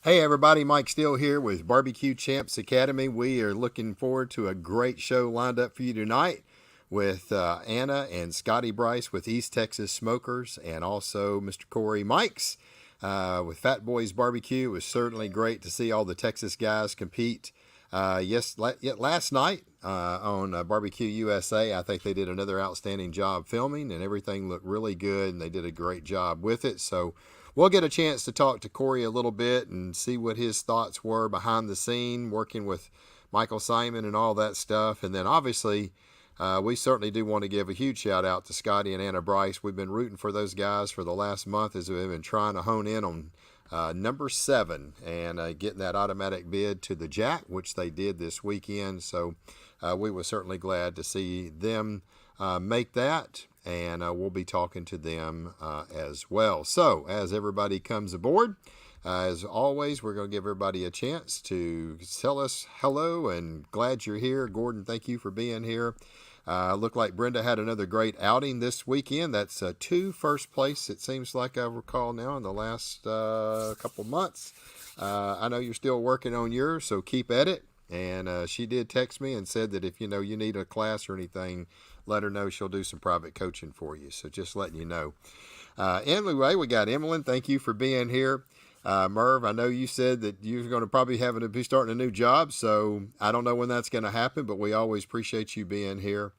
Hey everybody, Mike Steele here with BBQ Champs Academy. We are looking forward to a great show lined up for you tonight with Anna and Scotty Bryce with East Texas Smokers, and also Mr. Corey Mikes with Fat Boys Barbecue. It was certainly great to see all the Texas guys compete. Last night on BBQ USA, I think they did another outstanding job filming, and everything looked really good, and they did a great job with it. So we'll get a chance to talk to Corey a little bit and see what his thoughts were behind the scene, working with Michael Simon and all that stuff. And then obviously, we certainly do want to give a huge shout out to Scotty and Anna Bryce. We've been rooting for those guys for the last month as we've been trying to hone in on number 7 and getting that automatic bid to the Jack, which they did this weekend. So we were certainly glad to see them make that, and we'll be talking to them as well. So as everybody comes aboard, as always, we're going to give everybody a chance to tell us hello and glad you're here. Gordon, thank you for being here. Looked like Brenda had another great outing this weekend. That's 2 first place, it seems like I recall now, in the last couple months. I know you're still working on yours, so keep at it. And she did text me and said that if you need a class or anything, let her know. She'll do some private coaching for you. So just letting you know. Anyway, we got Emmeline. Thank you for being here. Merv, I know you said that you're going to probably be starting a new job, so I don't know when that's going to happen, but we always appreciate you being here.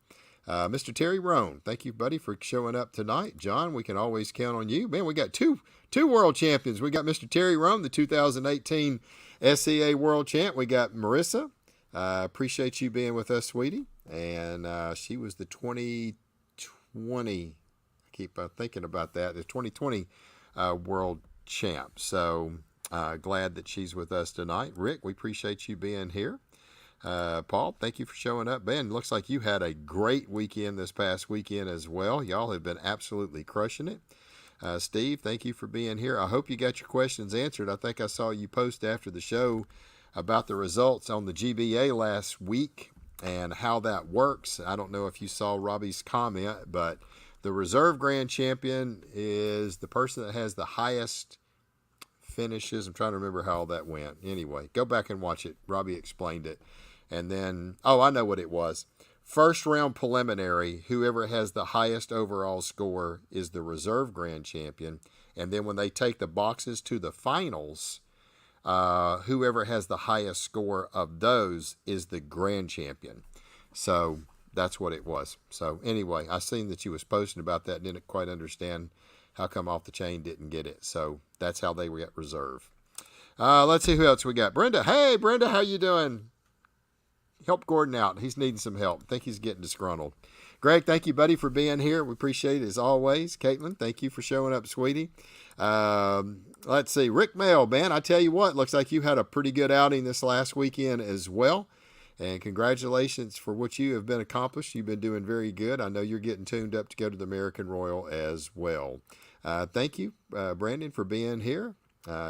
Mr. Terry Roan, thank you, buddy, for showing up tonight. John, we can always count on you. Man, we got two world champions. We got Mr. Terry Roan, the 2018 SCA world champ. We got Marissa. Appreciate you being with us, sweetie. And she was the 2020, I keep thinking about that, the 2020 world champ. So glad that she's with us tonight. Rick, we appreciate you being here. Paul, thank you for showing up. Ben, looks like you had a great weekend this past weekend as well. Y'all have been absolutely crushing it. Steve, thank you for being here. I hope you got your questions answered. I think I saw you post after the show about the results on the GBA last week and how that works. I don't know if you saw Robbie's comment, but the reserve grand champion is the person that has the highest finishes. I'm trying to remember how all that went. Anyway, go back and watch it. Robbie explained it. And then, I know what it was. First round preliminary, whoever has the highest overall score is the reserve grand champion. And then when they take the boxes to the finals, whoever has the highest score of those is the grand champion. So that's what it was. So anyway, I seen that you was posting about that. Didn't quite understand how come Off the Chain didn't get it. So that's how they get reserve. Let's see who else we got. Brenda. Hey, Brenda, how you doing? Help Gordon out. He's needing some help. I think he's getting disgruntled. Greg, thank you, buddy, for being here. We appreciate it as always. Caitlin, thank you for showing up, sweetie. Let's see. Rick Mail, man, I tell you what, looks like you had a pretty good outing this last weekend as well. And congratulations for what you have been accomplished. You've been doing very good. I know you're getting tuned up to go to the American Royal as well. Thank you, Brandon, for being here.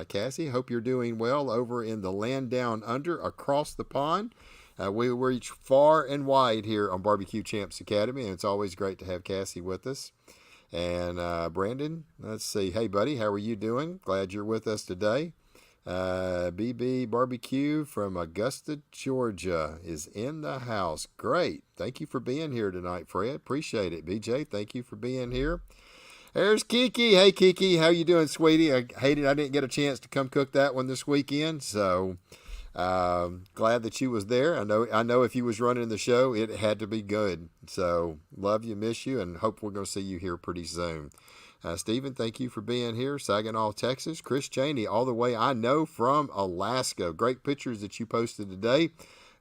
Cassie, hope you're doing well over in the land down under across the pond. We reach far and wide here on BBQ Champs Academy, and it's always great to have Cassie with us. And Brandon, let's see. Hey, buddy, how are you doing? Glad you're with us today. BB Barbecue from Augusta, Georgia is in the house. Great. Thank you for being here tonight, Fred. Appreciate it. BJ, thank you for being here. There's Kiki. Hey, Kiki, how you doing, sweetie? I hated I didn't get a chance to come cook that one this weekend, so glad that you was there. I know if you was running the show, it had to be good. So love you, miss you, and hope we're going to see you here pretty soon. Stephen, thank you for being here. Saginaw, Texas. Chris Cheney, all the way I know from Alaska. Great pictures that you posted today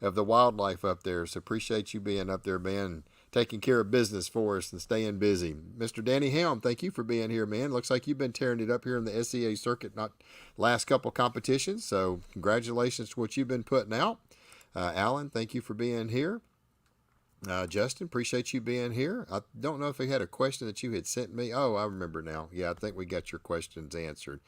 of the wildlife up there. So appreciate you being up there, man, taking care of business for us and staying busy. Mr. Danny Helm, thank you for being here, man. Looks like you've been tearing it up here in the SCA circuit, not last couple competitions. So congratulations to what you've been putting out. Alan, thank you for being here. Justin, appreciate you being here. I don't know if we had a question that you had sent me. Oh, I remember now. Yeah, I think we got your questions answered.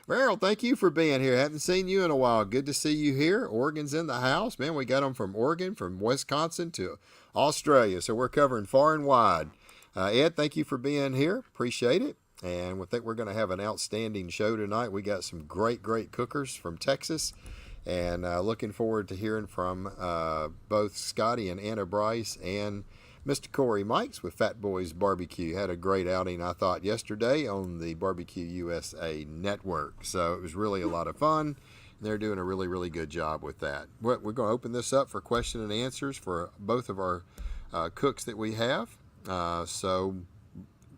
Merrill, thank you for being here. Haven't seen you in a while. Good to see you here. Oregon's in the house. Man, we got them from Oregon, from Wisconsin to Australia. So we're covering far and wide. Ed, thank you for being here. Appreciate it. And we think we're going to have an outstanding show tonight. We got some great cookers from Texas. And looking forward to hearing from both Scotty and Anna Bryce and Mr. Corey Mikes with Fat Boys Barbecue. Had a great outing, I thought, yesterday on the BBQ USA network. So it was really a lot of fun. They're doing a really good job with that. We're going to open this up for question and answers for both of our cooks that we have. So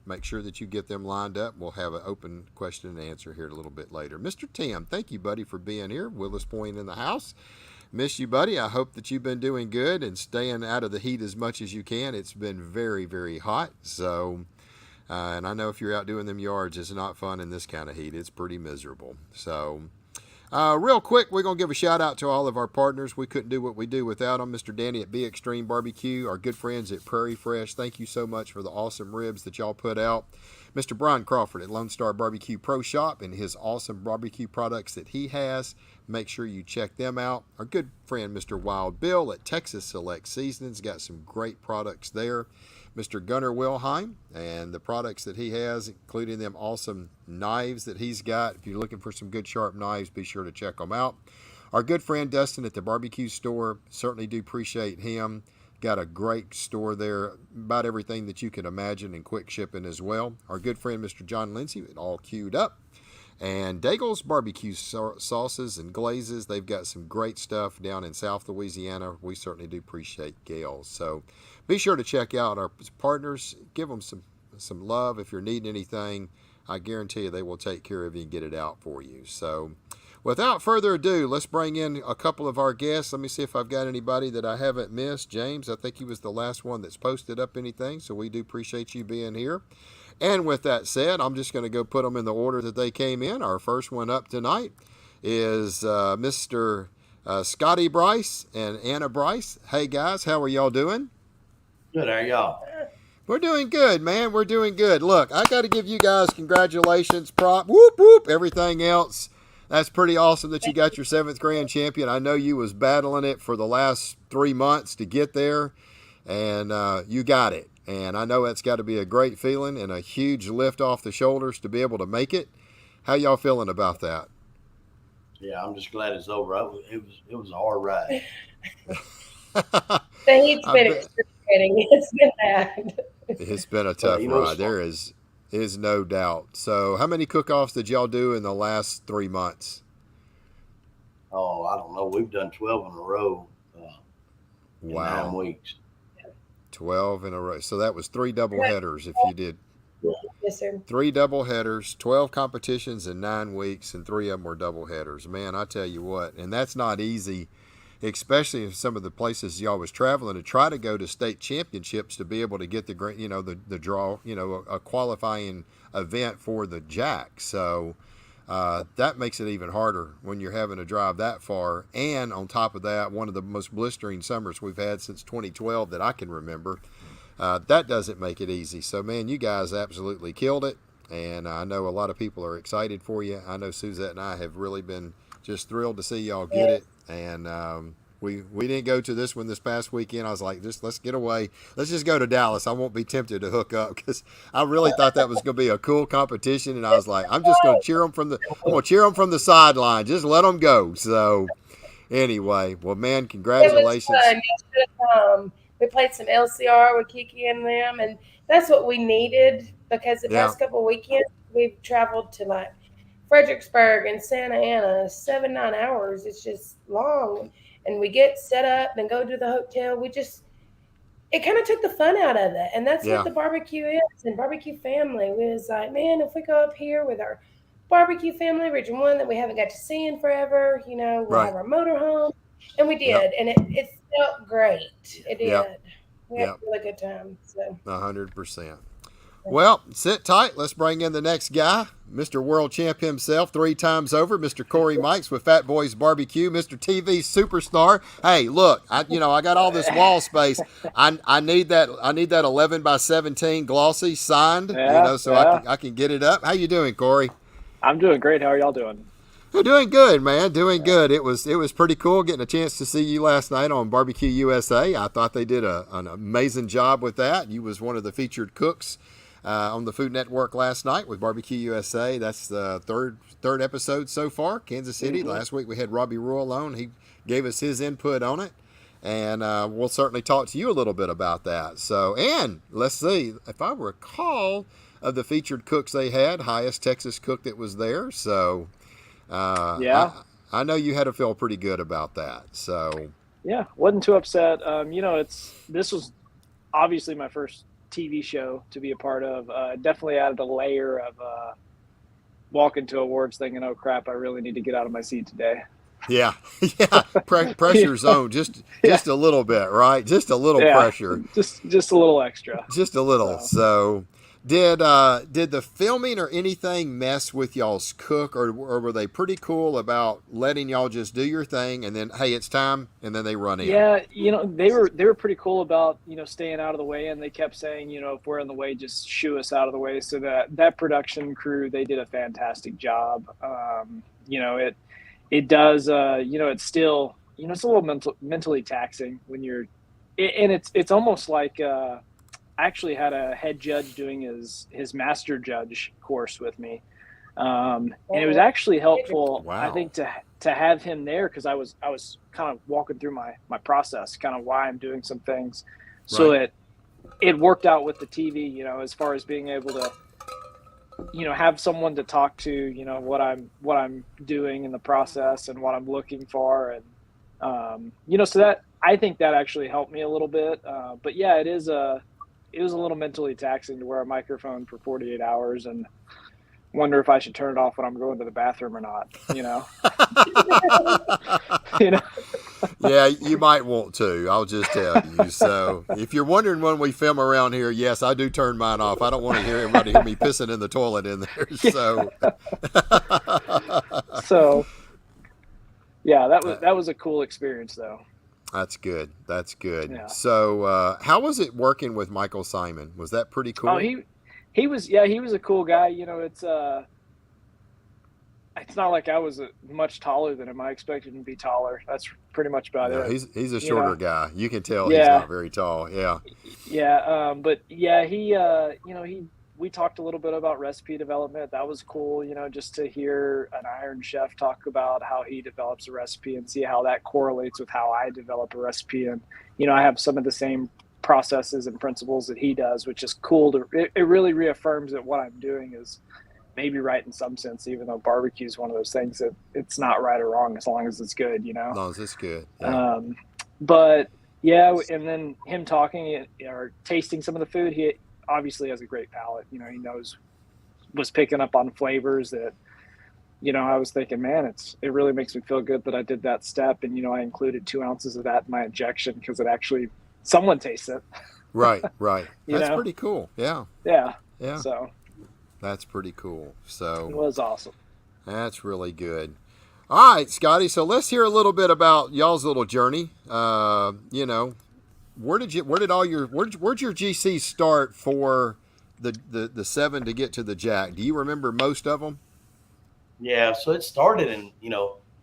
make sure that you get them lined up. We'll have an open question and answer here a little bit later. Mr. Tim, thank you, buddy, for being here. Willis Point in the house. Miss you, buddy. I hope that you've been doing good and staying out of the heat as much as you can. It's been very hot. So, and I know if you're out doing them yards, it's not fun in this kind of heat. It's pretty miserable. So, real quick, we're going to give a shout out to all of our partners. We couldn't do what we do without them. Mr. Danny at Be Extreme Barbecue, our good friends at Prairie Fresh. Thank you so much for the awesome ribs that y'all put out. Mr. Brian Crawford at Lone Star Barbecue Pro Shop and his awesome barbecue products that he has. Make sure you check them out. Our good friend, Mr. Wild Bill at Texas Select Seasonings, got some great products there. Mr. Gunnar Wilheim and the products that he has, including them awesome knives that he's got. If you're looking for some good sharp knives, be sure to check them out. Our good friend Dustin at the barbecue store, certainly do appreciate him. Got a great store there, about everything that you can imagine, and quick shipping as well. Our good friend Mr. John Lindsay, all queued up. And Daigle's Barbecue Sauces and Glazes, they've got some great stuff down in South Louisiana. We certainly do appreciate Gail. So be sure to check out our partners. Give them some love. If you're needing anything, I guarantee you they will take care of you and get it out for you. So without further ado, let's bring in a couple of our guests. Let me see if I've got anybody that I haven't missed. James, I think he was the last one that's posted up anything, so we do appreciate you being here. And with that said, I'm just going to go put them in the order that they came in. Our first one up tonight is Mr. Scotty Bryce and Anna Bryce. Hey, guys, how are y'all doing? Good, how are y'all? We're doing good, man. We're doing good. Look, I got to give you guys congratulations, prop, whoop, whoop, everything else. That's pretty awesome that you got your 7th grand champion. I know you was battling it for the last 3 months to get there, and you got it. And I know that's got to be a great feeling and a huge lift off the shoulders to be able to make it. How y'all feeling about that? Yeah, I'm just glad it's over. It was a hard ride. The heat's been excruciating. It's been bad. It's been a tough ride. There is no doubt. So how many cook-offs did y'all do in the last 3 months? Oh, I don't know. We've done 12 in a row in 9 weeks. 12 in a row. So that was 3 double headers if you did. Yes, sir. 3 double headers, 12 competitions in 9 weeks, and 3 of them were double headers. Man, I tell you what, and that's not easy, especially in some of the places y'all was traveling to try to go to state championships to be able to get the draw, a qualifying event for the Jack. So that makes it even harder when you're having to drive that far. And on top of that, one of the most blistering summers we've had since 2012 that I can remember. That doesn't make it easy. So, man, you guys absolutely killed it. And I know a lot of people are excited for you. I know Suzette and I have really been just thrilled to see y'all get it. And we didn't go to this one this past weekend. I was like, let's get away. Let's just go to Dallas. I won't be tempted to hook up because I really thought that was going to be a cool competition. And I was like, I'm just going to cheer them from the sideline. Just let them go. So anyway, well, man, congratulations. It was fun. We played some LCR with Kiki and them, and that's what we needed because the past couple of weekends we've traveled to like Fredericksburg and Santa Ana, 7-9 hours. It's just long. And we get set up and go to the hotel. It kind of took the fun out of it. And that's what the barbecue is and barbecue family. We was like, man, if we go up here with our barbecue family, Region 1 that we haven't got to see in forever, we'll have our motorhome. And we did. And it felt great. It did. We had a really good time. So 100%. Well, sit tight. Let's bring in the next guy, Mr. World Champ himself, 3 times over, Mr. Corey Mikes with Fat Boys Barbecue, Mr. TV superstar. Hey, look, I got all this wall space. I need that 11x17 glossy signed, I can get it up. How you doing, Corey? I'm doing great. How are y'all doing? We're doing good, man. Doing good. It was pretty cool getting a chance to see you last night on BBQ USA. I thought they did an amazing job with that. You was one of the featured cooks on the Food Network last night with BBQ USA. That's the third episode so far, Kansas City. Mm-hmm. Last week we had Robbie Rule on. He gave us his input on it. And we'll certainly talk to you a little bit about that. So, and let's see, if I recall, of the featured cooks they had, highest Texas cook that was there. So, Yeah. I know you had to feel pretty good about that. So, Yeah, wasn't too upset. This was obviously my first TV show to be a part of. Definitely added a layer of walking to awards thinking, oh crap, I really need to get out of my seat today. yeah, pressure zone, just a little bit, right? Just a little pressure, just a little extra, just a little. So, did the filming or anything mess with y'all's cook, or were they pretty cool about letting y'all just do your thing and then, hey, it's time, and then they run in? Yeah, they were pretty cool about staying out of the way, and they kept saying if we're in the way, just shoo us out of the way. So that production crew, they did a fantastic job. It does, it's still, it's a little mentally taxing when you're, and it's almost like, I actually had a head judge doing his master judge course with me. And it was actually helpful, Wow. I think, to have him there, because I was kind of walking through my process, kind of why I'm doing some things. So Right. it worked out with the TV, as far as being able to, have someone to talk to, what I'm doing in the process and what I'm looking for. And, so that, I think that actually helped me a little bit. But yeah, it was a little mentally taxing to wear a microphone for 48 hours and wonder if I should turn it off when I'm going to the bathroom or not, Yeah, you might want to. I'll just tell you. So, if you're wondering when we film around here, yes, I do turn mine off. I don't want to hear everybody hear me pissing in the toilet in there. So, So, yeah, that was a cool experience, though. that's good. That's good. Yeah. So, how was it working with Michael Simon? Was that pretty cool? Oh, he was a cool guy. It's not like I was much taller than him. I expected him to be taller. That's pretty much about No, it. he's a shorter guy. You can tell he's Yeah. not very tall. Yeah. Yeah, but yeah, we talked a little bit about recipe development. That was cool, just to hear an Iron Chef talk about how he develops a recipe and see how that correlates with how I develop a recipe. And, I have some of the same processes and principles that he does, which is cool. It really reaffirms that what I'm doing is maybe right in some sense, even though barbecue is one of those things that it's not right or wrong as long as it's good, As long as it's good. Yeah. But yeah, and then him talking or tasting some of the food, he obviously has a great palate. He was picking up on flavors that, I was thinking, man, it really makes me feel good that I did that step. And, I included 2 ounces of that in my injection because it actually, someone tastes it. Right. That's know? pretty cool. Yeah. Yeah. Yeah. So That's pretty cool. it So was awesome. that's really good. All right, Scotty. So let's hear a little bit about y'all's little journey. Where'd your GC start for the 7 to get to the Jack? Do you remember most of them? Yeah, so it started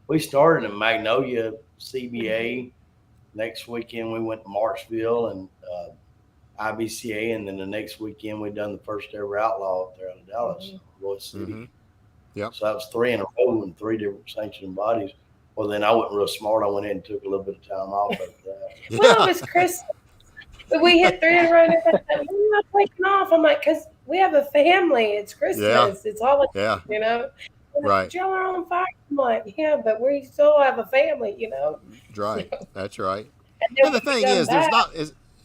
we started in Magnolia, CBA. Next weekend we went to Marksville and IBCA, and then the next weekend we done the first ever outlaw up there out of Dallas, Royce City. Mm-hmm. Yep. So that was 3 in a row in 3 different sanctioned bodies. Well, then I wasn't real smart. I went ahead and took a little bit of time off after that. Well, it was Christmas. We hit 3 in a row, and I thought, we're not taking off. I'm like, because we have a family. It's Christmas. Yeah. It's all, Yeah. Right. Y'all are on fire. I'm like, yeah, but we still have a family, Right. That's right. And then And the we thing come is, back.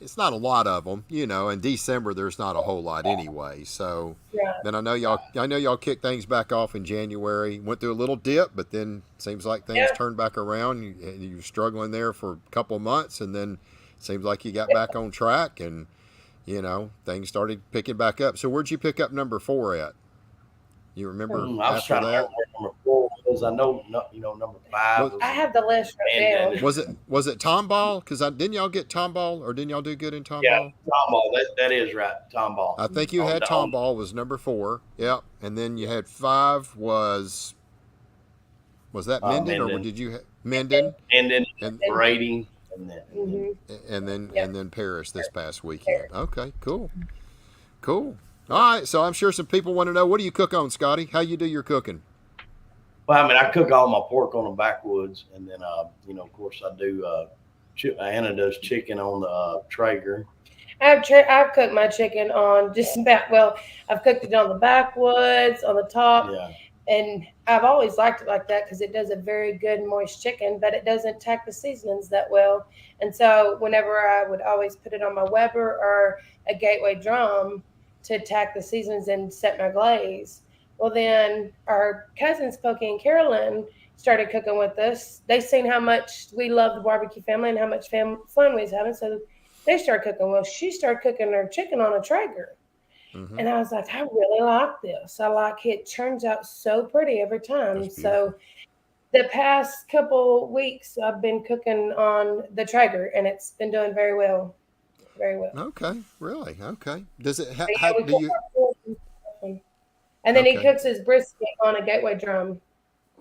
it's not a lot of them. In December there's not a whole lot anyway. So Yeah. then I know y'all kicked things back off in January. Went through a little dip, but then seems like things turned back around. You were struggling there for a couple of months, and then seems like you got back on track, and things started picking back up. So where'd you pick up number 4 at? You remember I was after trying to that? remember where number 4 was. I know, number 5 Well, was I have the list right And down. Was it Tomball? Because didn't y'all get Tomball, or didn't y'all do good in Tomball? yeah, Tomball. That is right, Tomball. I think you had Tomball was number 4. Yep. And then you had 5 was that Minden, or Minden. did you Minden And then and Brady, and then Mhm. and then Yep. and then Paris this past weekend? Okay, cool. All right, so I'm sure some people want to know, what do you cook on, Scotty? How you do your cooking? Well, I mean, I cook all my pork on the backwoods, and then, of course, I do. Anna does chicken on the Traeger. I've cooked my chicken on just about, well, I've cooked it on the backwoods, on the top. Yeah. And I've always liked it like that because it does a very good moist chicken, but it doesn't tack the seasonings that well. And so whenever I would always put it on my Weber or a Gateway drum to tack the seasonings and set my glaze. Well, then our cousins, Pokey and Carolyn, started cooking with us. They seen how much we love the barbecue family and how much fun we was having. So they started cooking. Well, she started cooking her chicken on a Traeger. Mm-hmm. And I was like, I really like this. I like it. Turns out so pretty every time. So the past couple weeks, I've been cooking on the Traeger, and it's been doing very well. Very well. Okay, really? Okay. Does it? Do you? And then he cooks his brisket on a Gateway drum.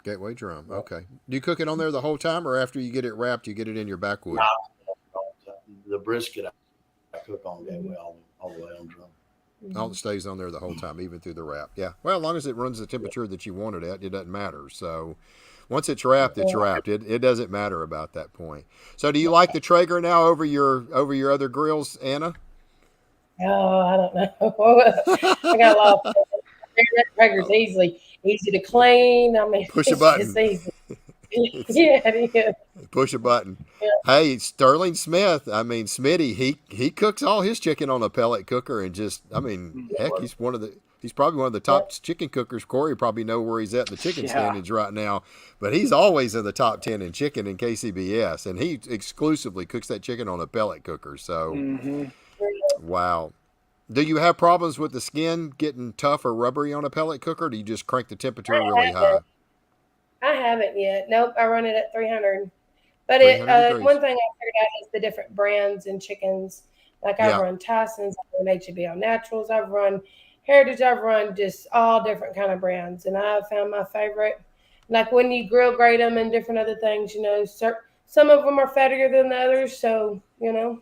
Gateway drum. Okay. Do you cook it on there the whole time, or after you get it wrapped, you get it in your backwood? No, the brisket I cook on Gateway all the way on drum. All it stays on there the whole time, even through the wrap. Yeah. Well, as long as it runs the temperature that you want it at, it doesn't matter. So once it's wrapped, it's wrapped. It doesn't matter about that point. So do you like the Traeger now over your other grills, Anna? Oh, I don't know. I got a lot of that Traeger's easy to clean. I mean, push a button. It's easy. Yeah. Push a button. Yeah. Hey, Sterling Smith. I mean, Smitty. He cooks all his chicken on a pellet cooker, and just, I mean, heck, he's probably one of the top chicken cookers. Corey probably know where he's at in the chicken standings right now, but he's always in the top 10 in chicken in KCBS, and he exclusively cooks that chicken on a pellet cooker. So, wow. Do you have problems with the skin getting tough or rubbery on a pellet cooker? Or do you just crank the temperature really high? I haven't yet. Nope, I run it at 300. But one thing I figured out is the different brands and chickens. Like I've run Tyson's, I've run HEB Naturals, I've run Heritage, I've run just all different kind of brands, and I've found my favorite. Like when you grill grate them and different other things, some of them are fattier than the others, so you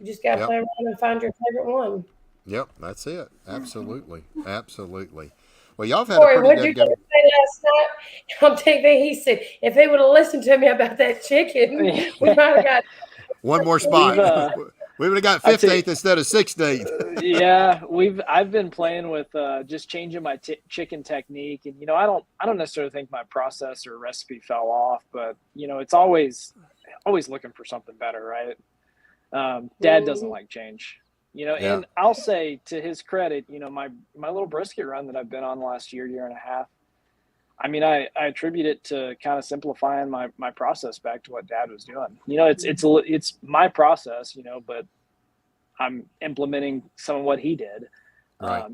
just got to play around and find your favorite one. Yep, that's it. Absolutely, absolutely. Well, y'all have had Corey, a pretty good. Last night on TV, he said, if he would have listened to me about that chicken, we might have got one more spot. We would have got 15th instead of 16th. Yeah, I've been playing with just changing my chicken technique, and I don't necessarily think my process or recipe fell off, but it's always looking for something better, right? Dad doesn't like change. And I'll say to his credit, my little brisket run that I've been on the last year and a half, I mean, I attribute it to kind of simplifying my process back to what Dad was doing. It's my process, but I'm implementing some of what he did, right.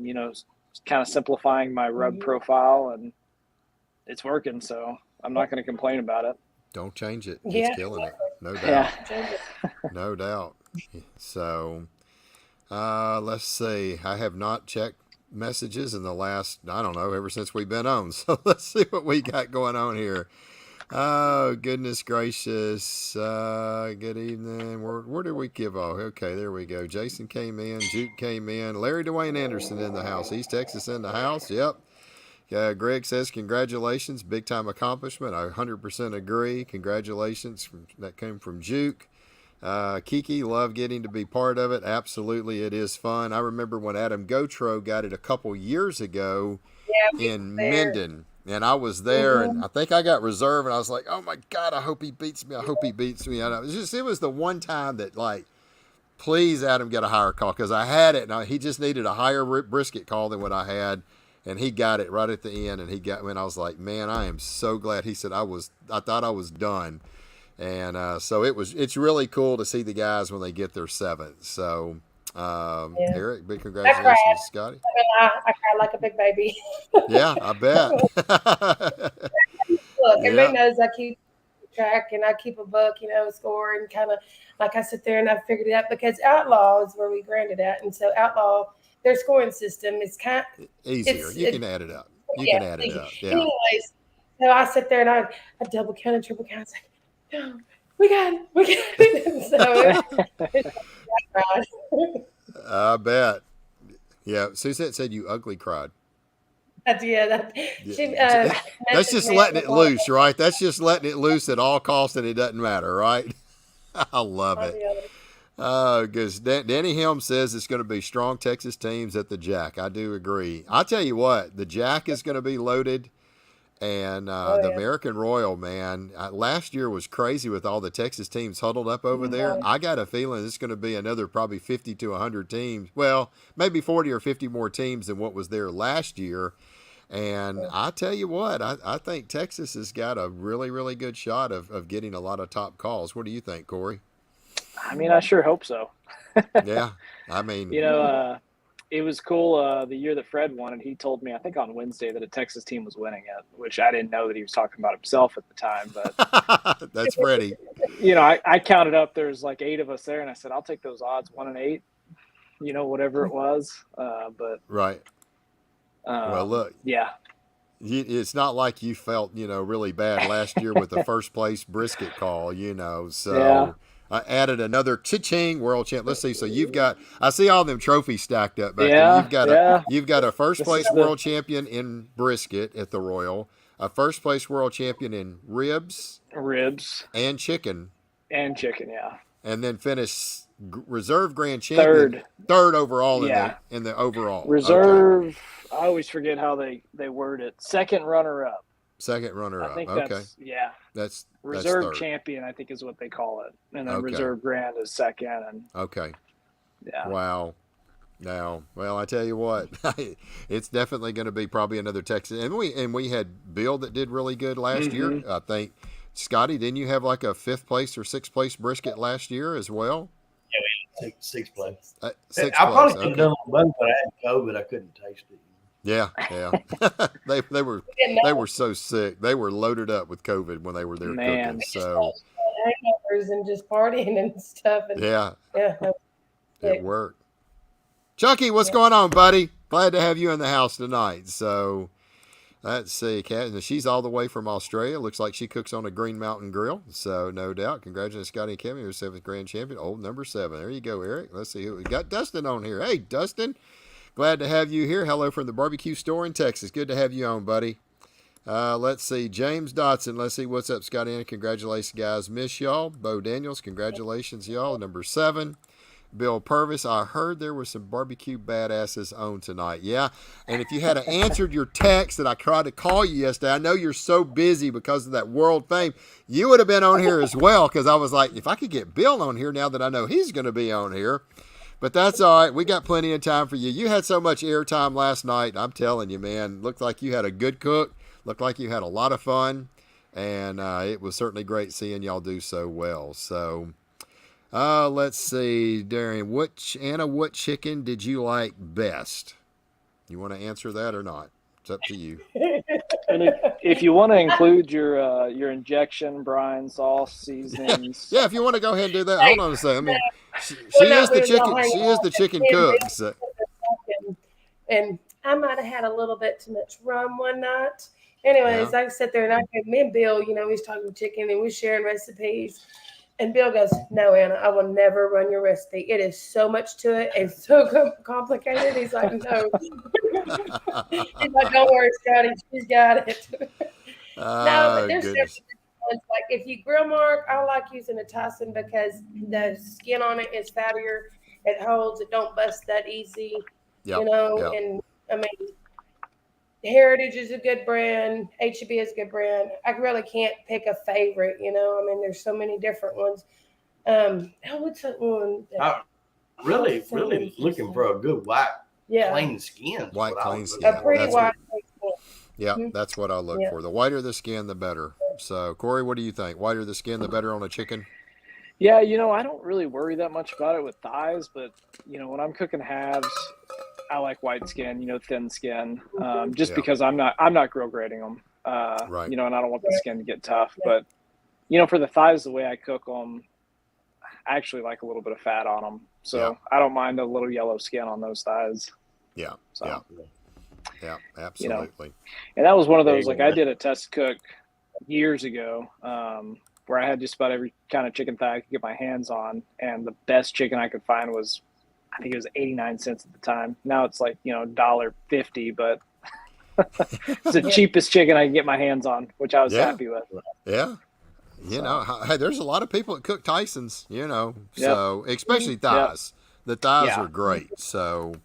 Kind of simplifying my rub profile, and it's working. So I'm not going to complain about it. Don't change it. It's killing it. No doubt. No doubt. So, let's see. I have not checked messages in the last, I don't know, ever since we've been on. So let's see what we got going on here. Oh, goodness gracious. Good evening. Where did we give off? Okay, there we go. Jason came in. Juke came in. Larry Dwayne Anderson in the house. East Texas in the house. Yep. Greg says, congratulations. Big time accomplishment. I 100% agree. Congratulations. That came from Juke. Kiki, love getting to be part of it. Absolutely, it is fun. I remember when Adam Gotro got it a couple years ago in Minden, and I was there, and I think I got reserved, and I was like, oh my God, I hope he beats me. I hope he beats me. And it was the one time that, like, please, Adam, get a higher call, because I had it, and he just needed a higher brisket call than what I had, and he got it right at the end, and he got me, and I was like, man, I am so glad. He said, I thought I was done. And so it's really cool to see the guys when they get their seventh. So, Eric, big congratulations, Scotty. I cried like a big baby. Yeah, I bet. Look, everybody knows I keep track and I keep a book, score, and kind of like I sit there and I figured it out, because Outlaw is where we granted at, and so Outlaw, their scoring system is kind of easier. You can add it up. You can add it up. Yeah. Anyways, so I sit there and I double count and triple count. No, we got it. So I bet. Yeah, Suzette said you ugly cried. Yeah. She That's messaged just me letting on it the phone. loose, right? That's just letting it loose at all costs, and it doesn't matter, right? I love it. Because Danny Helm says it's going to be strong Texas teams at the Jack. I do agree. I'll tell you what, the Jack is going to be loaded, and the American Royal, man, last year was crazy with all the Texas teams huddled up over there. I got a feeling it's going to be another probably 50 to 100 teams. Well, maybe 40 or 50 more teams than what was there last year. And I tell you what, I think Texas has got a really, really good shot of getting a lot of top calls. What do you think, Corey? I mean, I sure hope so. Yeah, I mean, it was cool the year that Fred won, and he told me, I think on Wednesday, that a Texas team was winning it, which I didn't know that he was talking about himself at the time. But that's Freddie. I counted up. There's like 8 of us there, and I said, I'll take those odds, 1 in 8. Whatever it was. But right. Well, look. Yeah. It's not like you felt, really bad last year with the first place brisket call, so yeah. I added another cha-ching world champ. Let's see. So I see all them trophies stacked up back there. You've got a first place world champion in brisket at the Royal, a first place world champion in ribs and chicken. Yeah. And then finish reserve grand champion, third overall in the overall. Reserve. Okay. I always forget how they word it. Second runner up. I think that's reserve third. Champion, I think is what they call it. And then reserve grand is second. And yeah. Wow. Now, well, I tell you what, it's definitely going to be probably another Texas. And we had Bill that did really good last year. I think, Scotty, didn't you have like a 5th place or 6th place brisket last year as well? Yeah, we had sixth place. I probably could have done both, but I had COVID. I couldn't taste it. Yeah. they were so sick. They were loaded up with COVID when they were there cooking. So hangovers and just partying and stuff. And it worked. Chucky, what's going on, buddy? Glad to have you in the house tonight. So let's see, Kat. She's all the way from Australia. Looks like she cooks on a Green Mountain Grill. So no doubt. Congratulations, Scotty and Kevin, your 7th grand champion. Old number 7. There you go, Eric. Let's see who we got. Dustin on here. Hey, Dustin. Glad to have you here. Hello from the barbecue store in Texas. Good to have you on, buddy. Let's see. James Dotson. Let's see. What's up, Scotty? And congratulations, guys. Miss y'all. Bo Daniels. Congratulations, y'all. Number 7. Bill Purvis. I heard there were some barbecue badasses on tonight. Yeah. And if you had answered your text that I tried to call you yesterday, I know you're so busy because of that world fame. You would have been on here as well, because I was like, if I could get Bill on here now that I know he's going to be on here. But that's all right. We got plenty of time for you. You had so much airtime last night. I'm telling you, man. Looked like you had a good cook. Looked like you had a lot of fun. And it was certainly great seeing y'all do so well. So let's see, Darian. What chicken did you like best? You want to answer that or not? It's up to you. And if you want to include your injection, brine, sauce, seasonings. Yeah, if you want to go ahead and do that. Hold on a second. I mean, she is the chicken. She is the chicken cook. So. And I might have had a little bit too much rum one night. Anyways, I sit there and me and Bill, he's talking chicken and we're sharing recipes. And Bill goes, "No, Anna, I will never run your recipe. It is so much to it and so complicated." He's like, "No." He's like, "Don't worry, Scotty. She's got it." No, but there's different ones. Like if you grill mark, I like using a Tyson because the skin on it is fattier. It holds. It don't bust that easy. And I mean, Heritage is a good brand. H-E-B is a good brand. I really can't pick a favorite, I mean, there's so many different ones. What's that one? Really looking for a good white, clean skin. White, clean skin. A pretty white skin. Yeah, that's what I look for. The whiter the skin, the better. So, Corey, what do you think? Whiter the skin, the better on a chicken? Yeah, I don't really worry that much about it with thighs, but, when I'm cooking halves, I like white skin, thin skin, because I'm not grill grading them, right. And I don't want the skin to get tough. But, for the thighs, the way I cook them, I actually like a little bit of fat on them. So I don't mind a little yellow skin on those thighs. Yeah. So, yeah, absolutely. And that was one of those, I did a test cook years ago where I had just about every kind of chicken thigh I could get my hands on. And the best chicken I could find was I think it was 89 cents at the time. Now it's like, $1.50, but it's the cheapest chicken I can get my hands on, which I was happy with. Yeah. Hey, there's a lot of people that cook Tyson's, so especially thighs. The thighs are great. So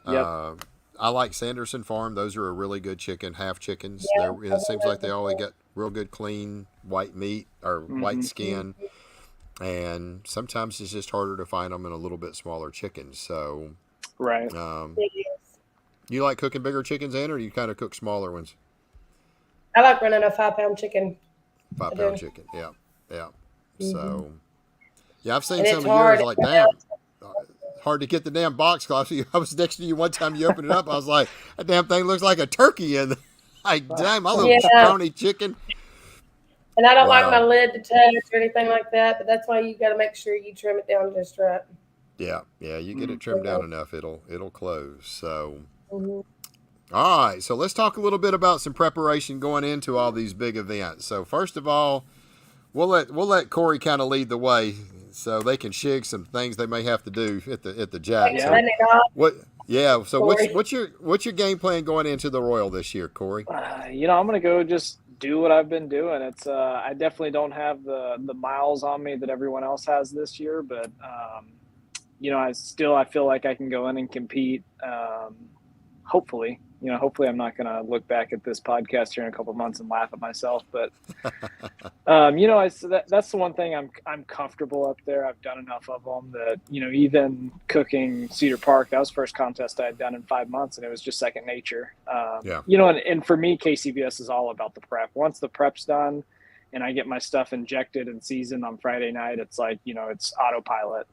I like Sanderson Farm. Those are a really good chicken, half chickens. It seems like they always get real good, clean white meat or white skin. And sometimes it's just harder to find them in a little bit smaller chickens. So, right. You like cooking bigger chickens, Ann, or do you kind of cook smaller ones? I like running a 5-pound chicken. 5-pound chicken, yeah. So, I've seen And some of yours like, damn, hard to get the damn box. I was next to you one time, you opened it up, I was like, that damn thing looks like a turkey in like, damn, my little brownie chicken. And I don't like my lid to touch or anything like that, but that's why you got to make sure you trim it down just right. Yeah, you get it trimmed down enough, it'll close. So, all right, so let's talk a little bit about some preparation going into all these big events. So first of all, we'll let Corey kind of lead the way, so they can shig some things they may have to do at the Jack. Yeah. So what's your game plan going into the Royal this year, Corey? I'm gonna go just do what I've been doing. It's I definitely don't have the miles on me that everyone else has this year, but I feel like I can go in and compete. Hopefully I'm not going to look back at this podcast here in a couple of months and laugh at myself, but that's the one thing I'm comfortable up there. I've done enough of them that, even cooking Cedar Park, that was the first contest I had done in 5 months, and it was just second nature. And for me, KCBS is all about the prep. Once the prep's done and I get my stuff injected and seasoned on Friday night, it's like, it's autopilot.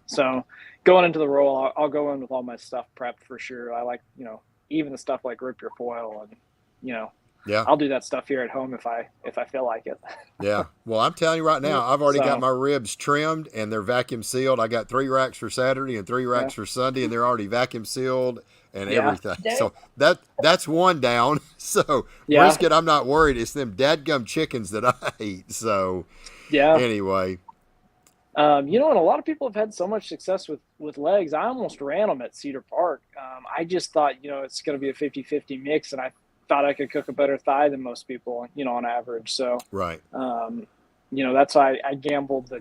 So going into the roll, I'll go in with all my stuff prepped for sure. I like, even the stuff like rip your foil and, I'll do that stuff here at home if I feel like it. Yeah. Well, I'm telling you right now, I've already got my ribs trimmed and they're vacuum sealed. I got 3 racks for Saturday and 3 racks for Sunday, and they're already vacuum sealed and everything. So that's one down. So brisket, I'm not worried. It's them dadgum chickens that I eat. So anyway. And a lot of people have had so much success with legs. I almost ran them at Cedar Park. I just thought, it's going to be a 50-50 mix, and I thought I could cook a better thigh than most people, on average. So, that's why I gambled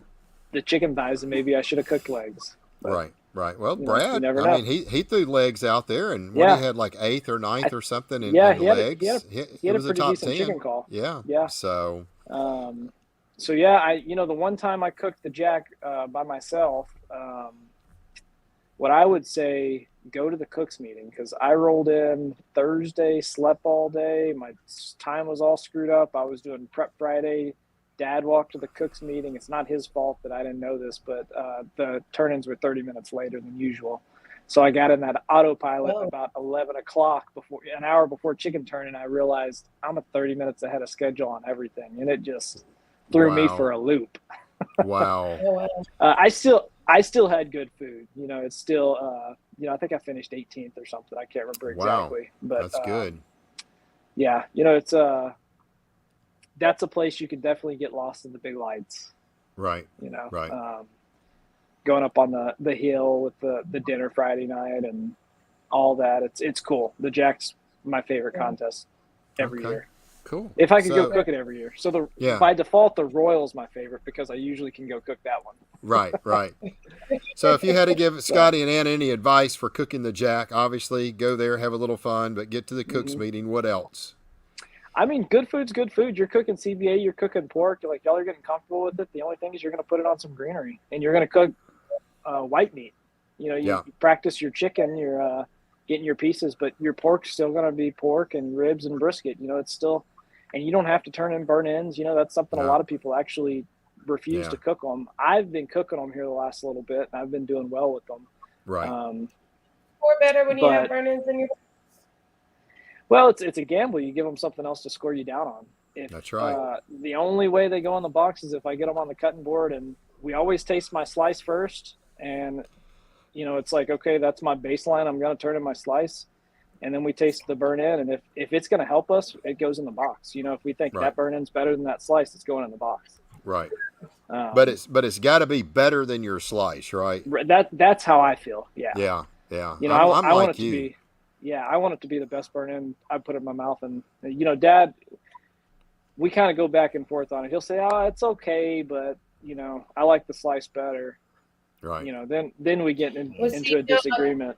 the chicken thighs, and maybe I should have cooked legs. But, right. Well, Brad, he threw legs out there, and he had like 8th or 9th or something in legs. He had a pretty decent chicken call. Yeah. So. The one time I cooked the Jack by myself, what I would say, go to the cook's meeting, because I rolled in Thursday, slept all day. My time was all screwed up. I was doing prep Friday. Dad walked to the cook's meeting. It's not his fault that I didn't know this, but the turn-ins were 30 minutes later than usual. So I got in that autopilot about 11 o'clock, an hour before chicken turn, and I realized I'm 30 minutes ahead of schedule on everything, and it just threw me for a loop. Wow. I still had good food. It's still, I think I finished 18th or something. I can't remember exactly. But that's good. Yeah. It's that's a place you can definitely get lost in the big lights. Right. Going up on the hill with the dinner Friday night and all that. It's cool. The Jack's my favorite contest every year. Cool. If I could go cook it every year. So by default, the Royal's my favorite because I usually can go cook that one. Right. So if you had to give Scotty and Anna any advice for cooking the Jack, obviously go there, have a little fun, but get to the cook's meeting. What else? I mean, good food's good food. You're cooking CBA, you're cooking pork. Like, y'all are getting comfortable with it. The only thing is you're going to put it on some greenery, and you're going to cook white meat. You practice your chicken, you're getting your pieces, but your pork's still going to be pork and ribs and brisket. It's still. And you don't have to turn in burn ends. That's something a lot of people actually refuse to cook them. I've been cooking them here the last little bit, and I've been doing well with them. Right. Or better when you have burn ends in your. Well, it's a gamble. You give them something else to score you down on. That's right. The only way they go on the box is if I get them on the cutting board, and we always taste my slice first. And, it's like, okay, that's my baseline. I'm going to turn in my slice. And then we taste the burn in, and if it's going to help us, it goes in the box. If we think that burn in's better than that slice, it's going in the box. Right. But it's got to be better than your slice, right? That's how I feel. Yeah. Yeah. Yeah. You know, I'm I want like it to you. be. Yeah, I want it to be the best burn in I put in my mouth, and you know, Dad, we kind of go back and forth on it. He'll say, "Oh, it's okay," but you know, I like the slice better. Right. You know, then we get Well, into see, a disagreement.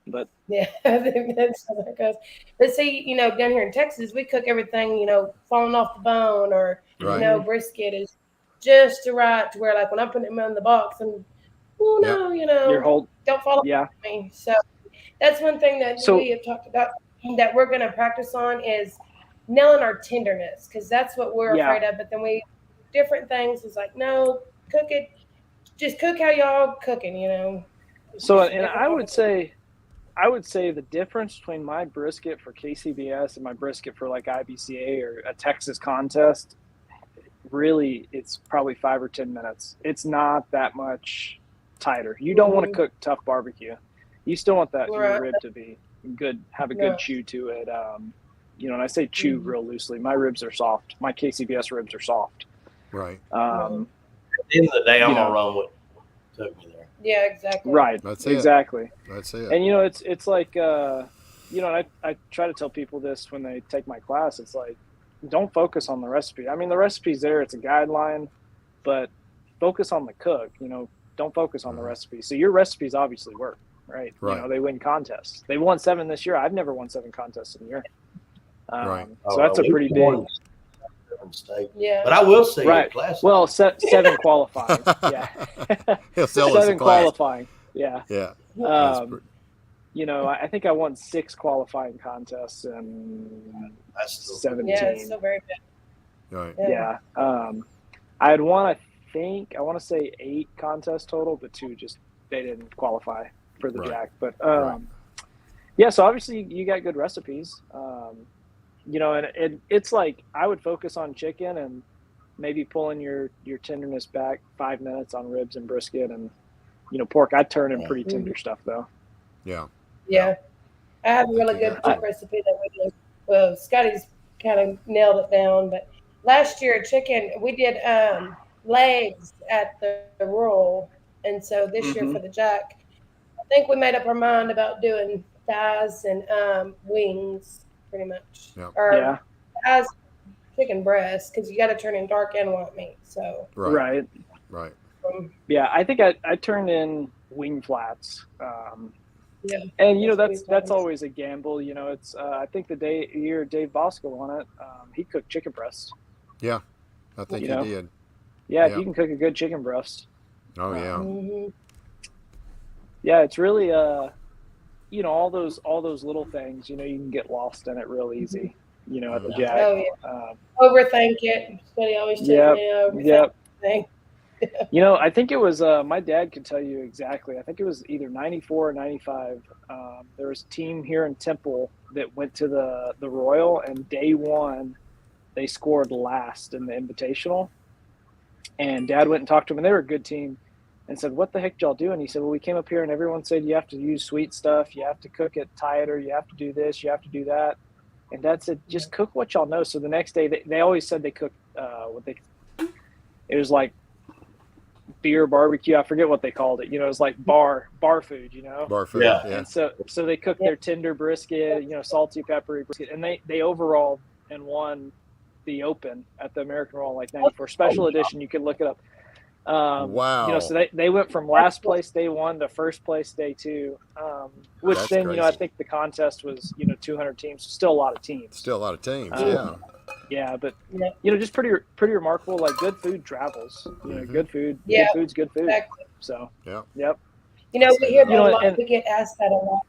But yeah, I think that's how that goes. But see, you know, down here in Texas, we cook everything, you know, falling off the bone, or Right. you know, brisket is just right to where, like, when I put them in the box, and oh Yep. no, you your know, whole don't fall off yeah. me. So that's one thing that So we have talked about that we're going to practice on is nailing our tenderness, because that's what we're Yeah. afraid of. But then we different things is like, no, cook it, just cook how y'all cooking, you know. It's so just a and different I would say the difference between my brisket for KCBS and my brisket for like IBCA or a Texas contest, really, it's probably 5 or 10 minutes. It's not that much tighter. You don't want to cook tough barbecue. You still want that your rib to be good, have a good chew to it. You know, and I say chew real loosely. My ribs are soft. My KCBS ribs are soft. Right. At the end of the day, I'm gonna run what took me there. Yeah, exactly. Right. That's it. Exactly. That's it. And you know, it's like you know, and I try to tell people this when they take my class. It's like, don't focus on the recipe. I mean, the recipe's there; it's a guideline, but focus on the cook. You know, don't focus on the recipe. So your recipes obviously work, right? Right. You know, they win contests. They won 7 this year. I've never won 7 contests in a year. Right. So that's a pretty big mistake. Yeah. But I will say, right. class. Well, 7 qualifying. Yeah. He'll sell us a 7 class. qualifying. Yeah. Yeah. You know, I think I won 6 qualifying contests and That's still 17. Yeah, it's still very good. Right. Yeah. I had won, I want to say 8 contests total, but 2 just, they didn't qualify for the jack. But yeah, so obviously you got good recipes. You know, and it's like I would focus on chicken and maybe pulling your tenderness back 5 minutes on ribs and brisket, and you know, pork I'd turn in pretty tender stuff though. Yeah. Yeah. I have a really good pork recipe that we did. Well, Scotty's kind of nailed it down, but last year chicken we did legs at the rural, and so this year for the jack, I think we made up our mind about doing thighs and wings. Pretty much. Yep. Or as chicken breast, because you got to turn in dark and white meat. So Right. Yeah, I think I turned in wing flats. Yeah. And you know that's always a gamble. You know, it's I think the year Dave Bosco won it, he cooked chicken breasts. Yeah, I think he did. Yeah, if you can cook a good chicken breast. Oh yeah. Yeah, it's really you know, all those little things, you know, you can get lost in it real easy, you know, at the jack. Oh, yeah. Overthink it. Scotty always tells me overthink thing. You know, I think it was my dad could tell you exactly. I think it was either 94 or 95. There was a team here in Temple that went to the Royal, and day 1 they scored last in the Invitational. And Dad went and talked to them, and they were a good team. And said, "What the heck did y'all do?" And he said, "Well, we came up here and everyone said you have to use sweet stuff, you have to cook it tighter, you have to do this, you have to do that." And Dad said, "Just cook what y'all know." So the next day, they always said they cooked it was like beer barbecue. I forget what they called it. You know, it was like bar food. You know, bar food. Yeah. Yeah. And so they cooked their tender brisket, you know, salty, peppery brisket, and they overall and won the Open at the American Roll like 94 special edition. You can look it up. Wow. You know, so they went from last place day 1 to first place day 2, which That's then, crazy. you know, I think the contest was, you know, 200 teams, still a lot of teams. Still a lot of teams. Yeah, but you know, just pretty remarkable. Like good food travels. You know, good food. Yeah. Good food's good food. Exactly. So Yep. You know, we hear that a lot. and- We get asked that a lot.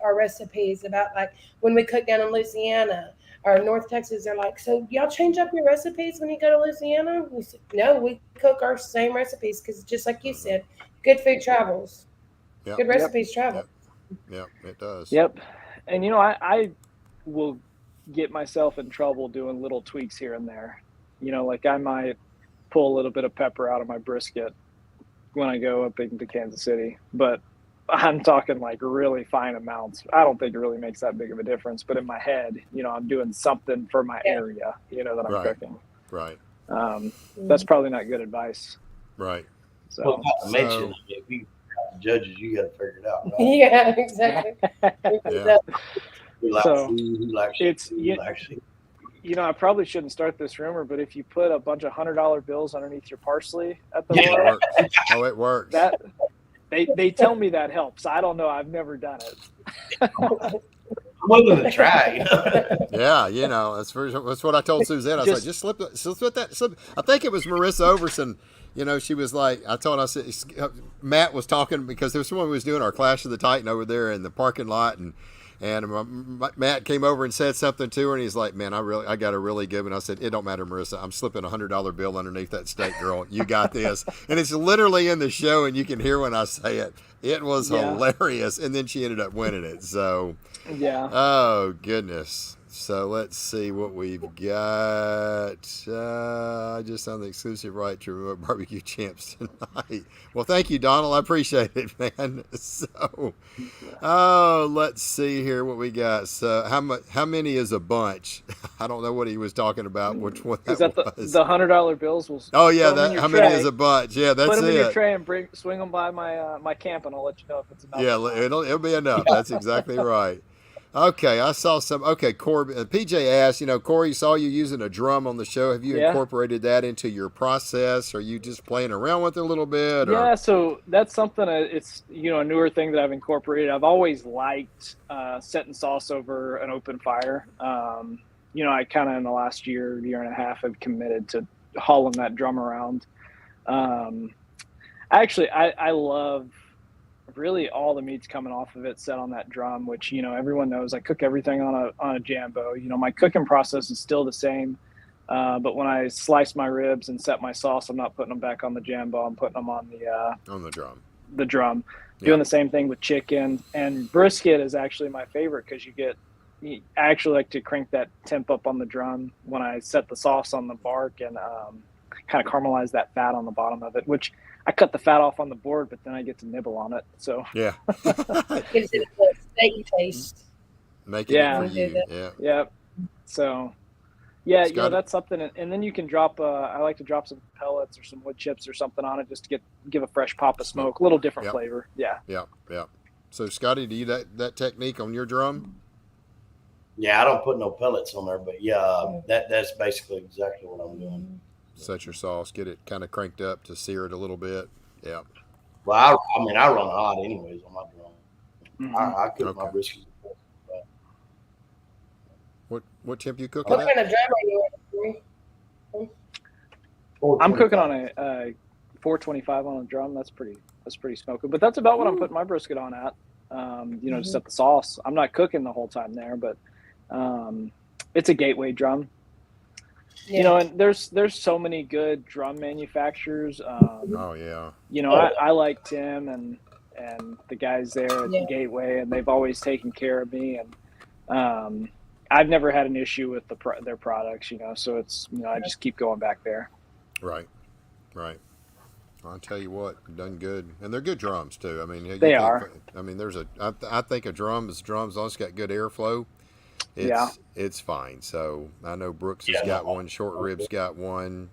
Our recipes about like when we cook down in Louisiana or North Texas, they're like, "So y'all change up your recipes when you go to Louisiana?" We said, "No, we cook our same recipes because just like you said, good food travels. Yep. Good recipes travel." Yep, it does. Yep. And you know, I will get myself in trouble doing little tweaks here and there. You know, like I might pull a little bit of pepper out of my brisket when I go up into Kansas City, but I'm talking like really fine amounts. I don't think it really makes that big of a difference, but in my head, you know, I'm doing something for my area, you know, that I'm cooking. Right. That's probably not good advice. Right. So, Well, not to mention, if you got the judges, you got to figure it out. Right? Yeah, exactly. Yeah. Who likes So, food, who likes it's food, who likes shit. I probably shouldn't start this rumor, but if you put a bunch of $100 bills underneath your parsley at the It bar, works. Oh, it works. that they tell me that helps. I don't know. I've never done it. I'm willing to try. Yeah, that's what I told Suzanne. I was like, just slip that. I think it was Marissa Overson. She was like, I said, Matt was talking because there was someone who was doing our Clash of the Titan over there in the parking lot, and Matt came over and said something to her, and he's like, man, I got a really good one. I said, it don't matter, Marissa. I'm slipping $100 bill underneath that steak, girl. You got this. And it's literally in the show, and you can hear when I say it. It was hilarious. And then she ended up winning it. So, yeah. Oh, goodness. So let's see what we've got. I just on the exclusive right to barbecue champs tonight. Well, thank you, Donald. I appreciate it, man. So, let's see here what we got. So, how many is a bunch? I don't know what he was talking about. Which one Is that that was? the $100 bills? Will Oh yeah, how many is a bunch? Yeah, that's it. Put them in your tray and swing them by my camp, and I'll let you know if it's enough. Yeah, it'll be enough. That's exactly right. Okay, I saw some. Okay, Corey, PJ asked, Corey saw you using a drum on the show. Have you incorporated that into your process? Are you just playing around with it a little bit? Yeah, so that's something. It's a newer thing that I've incorporated. I've always liked setting sauce over an open fire. I kind of in the last year and a half have committed to hauling that drum around. I love really all the meats coming off of it set on that drum, which everyone knows I cook everything on a Jambo. My cooking process is still the same, but when I slice my ribs and set my sauce, I'm not putting them back on the Jambo. I'm putting them on the drum. Doing the same thing with chicken, and brisket is actually my favorite because I actually like to crank that temp up on the drum when I set the sauce on the bark and kind of caramelize that fat on the bottom of it, which I cut the fat off on the board, but then I get to nibble on it. So yeah, gives it a steak taste. Making it for you. Yeah. So that's something. And then you can drop. I like to drop some pellets or some wood chips or something on it just to give a fresh pop of smoke, a little different flavor. Yeah. So Scotty, do you that technique on your drum? Yeah, I don't put no pellets on there, but that's basically exactly what I'm doing. Set your sauce, get it kind of cranked up to sear it a little bit. Yeah. Well, I run hot anyways on my drum. Mm-hmm. I cook my brisket. What temp you cooking? What kind of drum are you on? I'm cooking on a 425 on a drum. That's pretty smoky. But that's about what I'm putting my brisket on at. To set the sauce. I'm not cooking the whole time there, but it's a gateway drum. Yeah. And there's so many good drum manufacturers. I like Tim and the guys there at the Gateway, and they've always taken care of me. And I've never had an issue with their products. So it's I just keep going back there. Right. I'll tell you what, done good, and they're good drums too. I mean, they are. I mean, I think a drum as long as it's got good airflow. It's fine. So I know Brooks has got one, Short Rib's got one,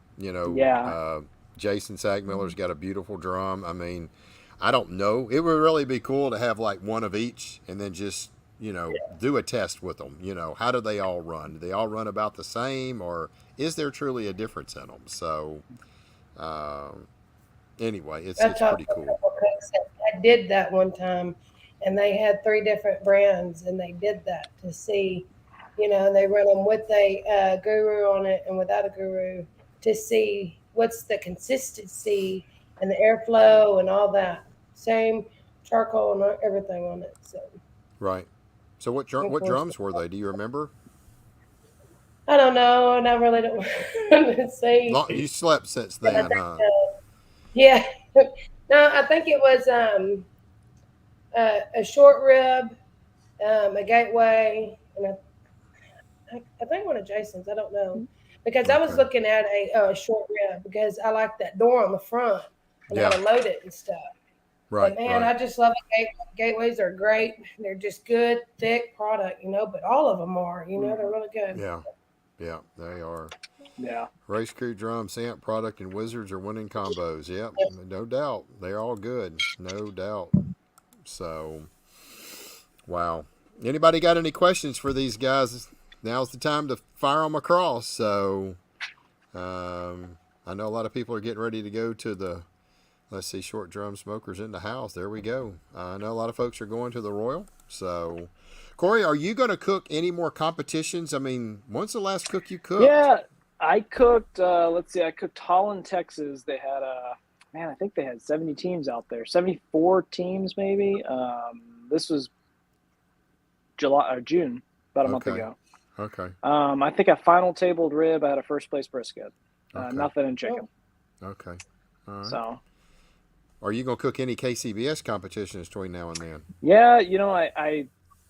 Jason Sagmiller's got a beautiful drum. I mean, I don't know. It would really be cool to have like one of each and then just, do a test with them. How do they all run? Do they all run about the same, or is there truly a difference in them? So anyway, it's pretty cool. I did that one time, and they had 3 different brands, and they did that to see, and they run them with a guru on it and without a guru to see what's the consistency and the airflow and all that. Same charcoal and everything on it. So. Right. So what drums were they? Do you remember? I don't know, and I really don't say. You slept since then, huh? Yeah. No, I think it was a short rib, a Gateway, and I think one of Jason's. I don't know, because I was looking at a short rib because I like that door on the front and how to load it and stuff. Right. But man, I just love it. Gateways are great. They're just good, thick product, but all of them are, they're really good. Yeah, they are. Yeah. Race crew, drums, amp, product, and wizards are winning combos. Yep, no doubt. They're all good. No doubt. So, wow. Anybody got any questions for these guys? Now's the time to fire them across. So, I know a lot of people are getting ready to go to the, let's see, short drum smokers in the house. There we go. I know a lot of folks are going to the Royal. So, Corey, are you going to cook any more competitions? I mean, when's the last cook you cooked? Yeah, I cooked, let's see, I cooked Holland, Texas. They had, I think they had 70 teams out there, 74 teams maybe. This was June, about a month ago. Okay. I think I final tabled rib. I had a first place brisket. Nothing in chicken. Okay. All right. So, are you going to cook any KCBS competitions between now and then? yeah,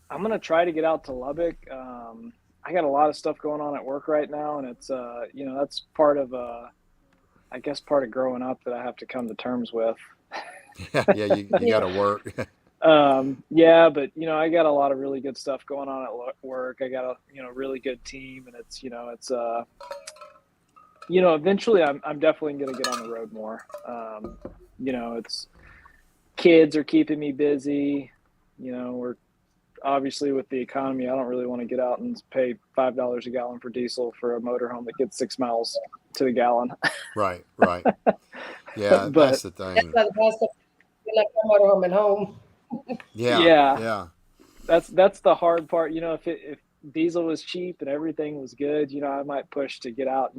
I'm going to try to get out to Lubbock. I got a lot of stuff going on at work right now, and it's, that's part of, I guess, part of growing up that I have to come to terms with. Yeah, you got to work. Yeah, but I got a lot of really good stuff going on at work. I got a really good team, and it's eventually I'm definitely going to get on the road more. It's kids are keeping me busy. We're obviously with the economy, I don't really want to get out and pay $5 a gallon for diesel for a motorhome that gets 6 miles to the gallon. Right. Yeah, that's the thing. That's not the best of like a motorhome at home. Yeah. That's the hard part. If diesel was cheap and everything was good, I might push to get out,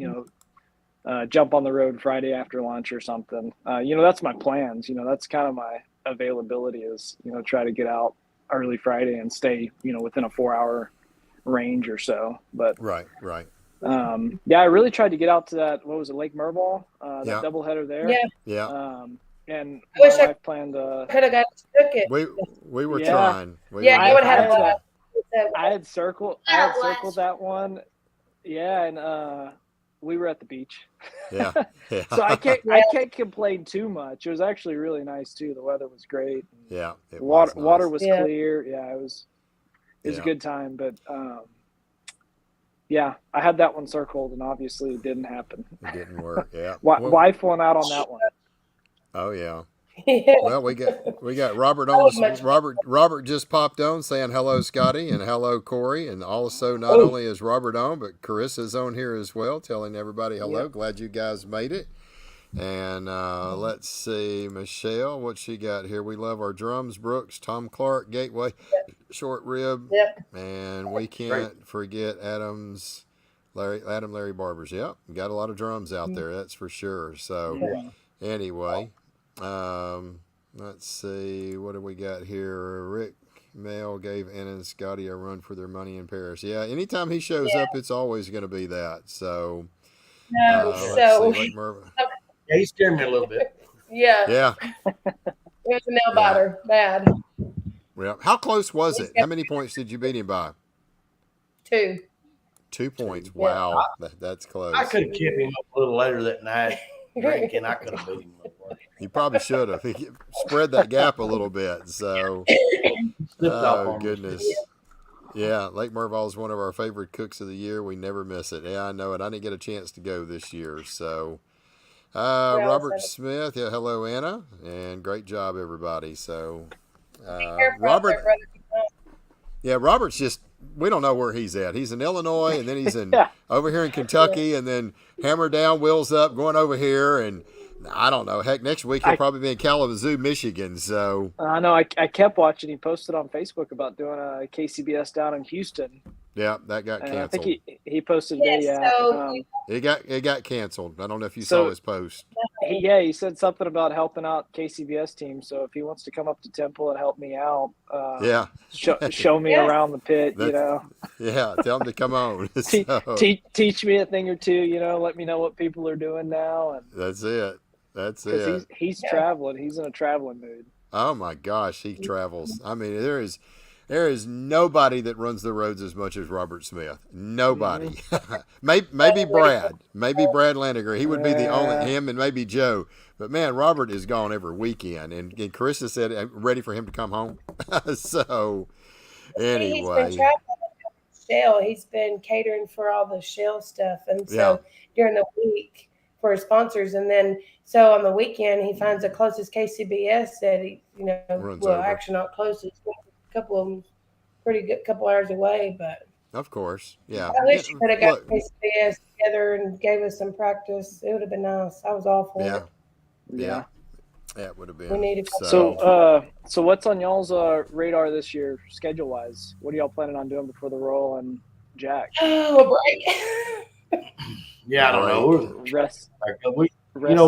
jump on the road Friday after lunch or something. That's my plans. That's kind of my availability is, try to get out early Friday and stay, within a 4-hour range or so. But right. I really tried to get out to that. What was it, Lake Merbal? That doubleheader there. Yeah. And I wish I planned could have got to cook it. We were trying. I would have had I had circled that one. Yeah, and we were at the beach. Yeah. So I can't complain too much. It was actually really nice too. The weather was great. Yeah. Water was clear. Yeah, it was a good time. But I had that one circled, and obviously it didn't happen. It didn't work. Yeah. Wife won out on that one. Oh yeah. Well, we got Robert on. Robert just popped on saying hello, Scotty, and hello, Corey, and also not only is Robert on, but Carissa's on here as well, telling everybody hello. Yeah. Glad you guys made it. And let's see, Michelle, what she got here? We love our drums, Brooks, Tom Clark, Gateway, Short Rib, and we can't forget Larry Barbers. Yep, got a lot of drums out there, that's for sure. So anyway. Let's see, what do we got here? Rick Mail gave Anna and Scotty a run for their money in Paris. Yeah, anytime he shows up, it's always going to be that. So, he scared me a little bit. Yeah. It was a nail biter, bad. Well, how close was it? How many points did you beat him by? 2. 2 points. Wow, that's close. I could have kept him up a little later that night. Drinking, I could have beat him up. You probably should have. He spread that gap a little bit. So, oh goodness. Yeah, Lake Merval is one of our favorite cooks of the year. We never miss it. Yeah, I know it. I didn't get a chance to go this year. So, Robert Smith. Yeah, hello, Anna, and great job, everybody. So, Robert. Yeah, Robert's just. We don't know where he's at. He's in Illinois, and then he's in over here in Kentucky, and then hammer down, wheels up, going over here, and I don't know. Heck, next week he'll probably be in Kalamazoo, Michigan. So I know. I kept watching. He posted on Facebook about doing a KCBS down in Houston. Yeah, that got canceled. I think he posted today. It got canceled. I don't know if you saw his post. He said something about helping out KCBS team. So if he wants to come up to Temple and help me out, show me around the pit. Yeah, tell him to come on. Teach me a thing or two. Let me know what people are doing now. And that's it. That's it. He's traveling. He's in a traveling mood. Oh my gosh, he travels. I mean, there is nobody that runs the roads as much as Robert Smith. Nobody. maybe Brad. Maybe Brad Landiger. He would be the only, him and maybe Joe. But man, Robert is gone every weekend. And Carissa said, I'm ready for him to come home. So anyway. shell. He's been catering for all the shell stuff, and so during the week for his sponsors, and then so on the weekend he finds the closest KCBS that he, actually not closest, a couple of them pretty good, couple hours away, but of course, yeah. I wish you could have got KCBS together and gave us some practice. It would have been nice. I was all for it. Yeah. That would have been. We needed so what's on y'all's radar this year, schedule wise? What are y'all planning on doing before the roll and Jack? Oh, a break. Yeah, I don't know. Rest. In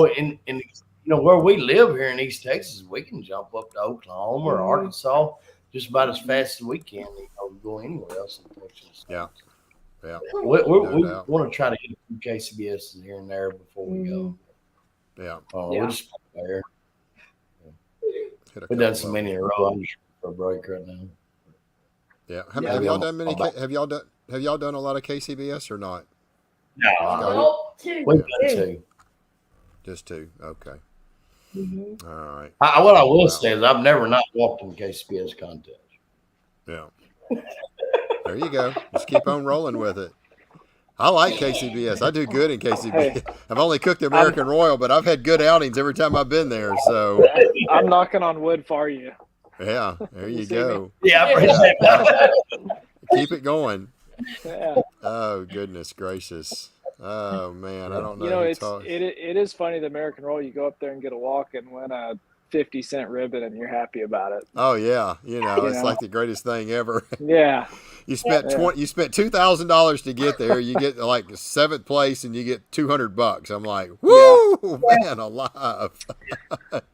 where we live here in East Texas, we can jump up to Oklahoma or Arkansas just about as fast as we can. Go anywhere else in Texas. Yeah. We want to try to hit a few KCBSs here and there before we go. Yeah. We'll just play there. We've done so many in a row. I'm just for a break right now. Yeah. Have y'all done many? Have y'all done a lot of KCBS or not? No, we've done 2. Just 2. Okay. Mm-hmm. All right. What I will say is I've never not walked in KCBS contest. Yeah. There you go. Just keep on rolling with it. I like KCBS. I do good in KCBS. Hey, I've only cooked the American Royal, but I've had good outings every time I've been there. So I'm knocking on wood for you. Yeah, there you go. Yeah, I appreciate that. Keep it going. Yeah. Oh, goodness gracious. Oh, man, I don't know. It is funny, the American Roll, you go up there and get a walk and win a 50-cent ribbon and you're happy about it. Oh, yeah. It's like the greatest thing ever. Yeah. You spent $2,000 to get there. You get like 7th place and you get $200. I'm like, woo, man, alive.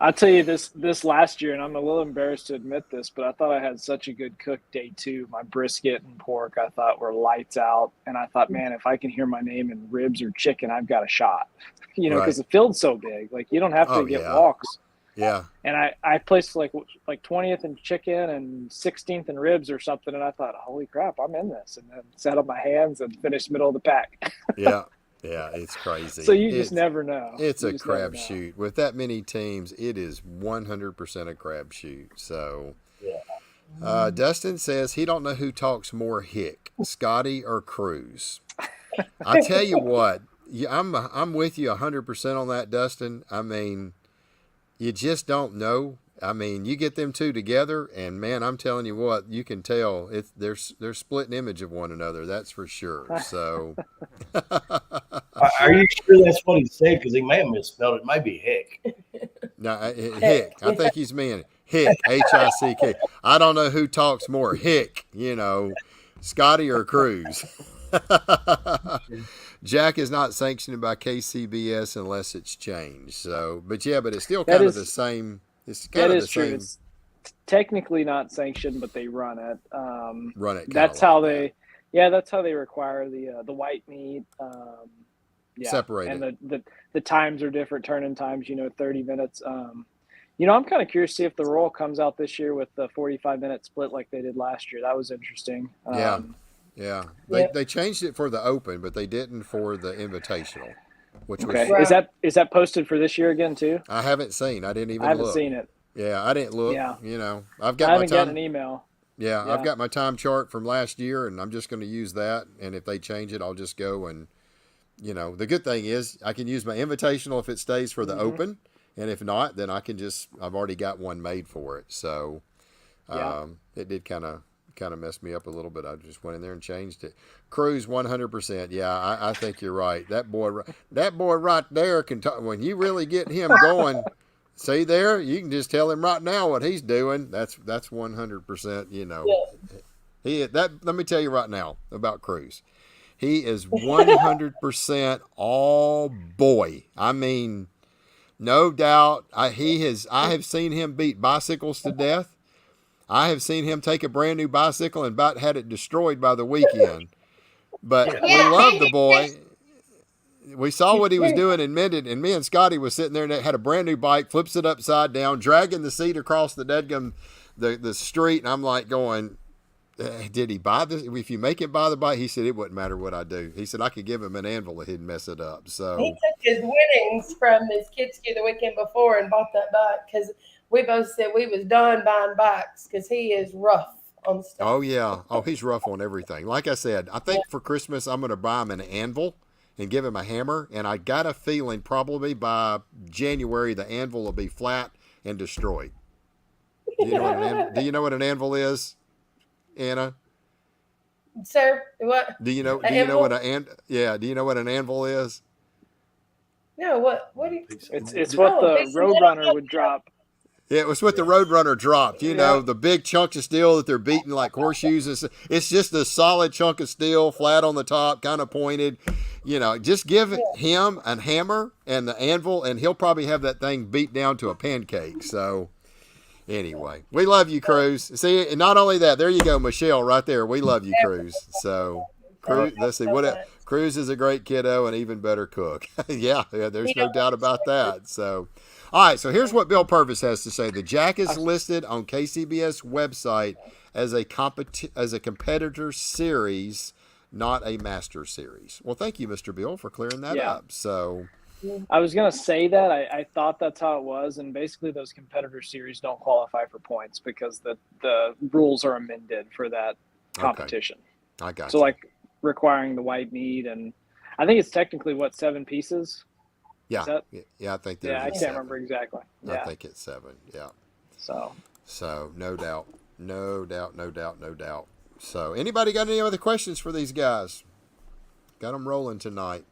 I'll tell you this last year, and I'm a little embarrassed to admit this, but I thought I had such a good cook day 2. My brisket and pork I thought were lights out, and I thought, man, if I can hear my name in ribs or chicken, I've got a shot. Because the field's so big, like you don't have to get walks. Yeah. And I placed like 20th in chicken and 16th in ribs or something. And I thought, holy crap, I'm in this. And then sat on my hands and finished middle of the pack. Yeah. Yeah. It's crazy. So you just never know. It's a crapshoot. With that many teams, it is 100% a crapshoot. So Dustin says he don't know who talks more hick, Scotty or Cruz. I tell you what, I'm with you 100% on that, Dustin. I mean, you just don't know. I mean, you get them 2 together, and man, I'm telling you what, you can tell they're split an image of one another. That's for sure. So, are you sure that's what he said? Because he may have misspelled it. Maybe Hick. No, Hick. I think he's meaning Hick. Hick. I don't know who talks more, Hick. Scotty or Cruz. Jack is not sanctioned by KCBS unless it's changed. So, but it's still kind of the same. It's kind of the same. True. It's technically not sanctioned, but they run it. Run it. That's how they. Yeah, that's how they require the white meat. Separated. And the times are different. Turn-in times, 30 minutes. I'm kind of curious to see if the roll comes out this year with the 45-minute split like they did last year. That was interesting. Yeah. They changed it for the Open, but they didn't for the Invitational, which was is that posted for this year again too? I haven't seen. I didn't even. I haven't seen it. Yeah, I didn't look. Yeah. I've got. I haven't gotten an email. Yeah, I've got my time chart from last year, and I'm just going to use that. And if they change it, I'll just go and, the good thing is I can use my Invitational if it stays for the Open, and if not, then I've already got one made for it. So, it did kind of messed me up a little bit. I just went in there and changed it. Cruz 100%. Yeah, I think you're right. That boy right there can talk. When you really get him going, see there, you can just tell him right now what he's doing. That's 100%. Let me tell you right now about Cruz. He is 100% all boy. I mean, no doubt. I have seen him beat bicycles to death. I have seen him take a brand new bicycle and about had it destroyed by the weekend. But we love the boy. We saw what he was doing in Mendon, and me and Scotty was sitting there and had a brand new bike, flips it upside down, dragging the seat across the the street. And I'm like going, did he buy this? If you make him buy the bike, he said it wouldn't matter what I do. He said I could give him an anvil and he'd mess it up. So he took his winnings from his kids' ski the weekend before and bought that bike because we both said we was done buying bikes because he is rough on stuff. Oh yeah. Oh, he's rough on everything. Like I said, I think for Christmas I'm going to buy him an anvil and give him a hammer. And I got a feeling probably by January the anvil will be flat and destroyed. Do you know what an anvil is, Anna? Sir, what? Do you know what do you know what an anvil is? No, what do you? It's what the Roadrunner would drop. Yeah, it was what the Roadrunner dropped. You know, the big chunks of steel that they're beating like horseshoes. It's just a solid chunk of steel, flat on the top, kind of pointed. You know, just give him a hammer and the anvil, and he'll probably have that thing beat down to a pancake. So, anyway, we love you, Cruz. See, and not only that, there you go, Michelle, right there. We love you, Cruz. So, Cruz, let's see, Cruz is a great kiddo and even better cook. yeah, there's no doubt about that. So. All right, so here's what Bill Purvis has to say. The Jack is listed on KCBS website as a competitor series, not a master series. Well, thank you, Mr. Bill, for clearing that up. So, I was going to say that. I thought that's how it was, and basically those competitor series don't qualify for points because the rules are amended for that competition. Okay. I got so, you. like requiring the white meat, and I think it's technically, 7 pieces? Yeah, I think there's I can't remember exactly. I think it's 7, yeah. So no doubt. So anybody got any other questions for these guys? Got them rolling tonight.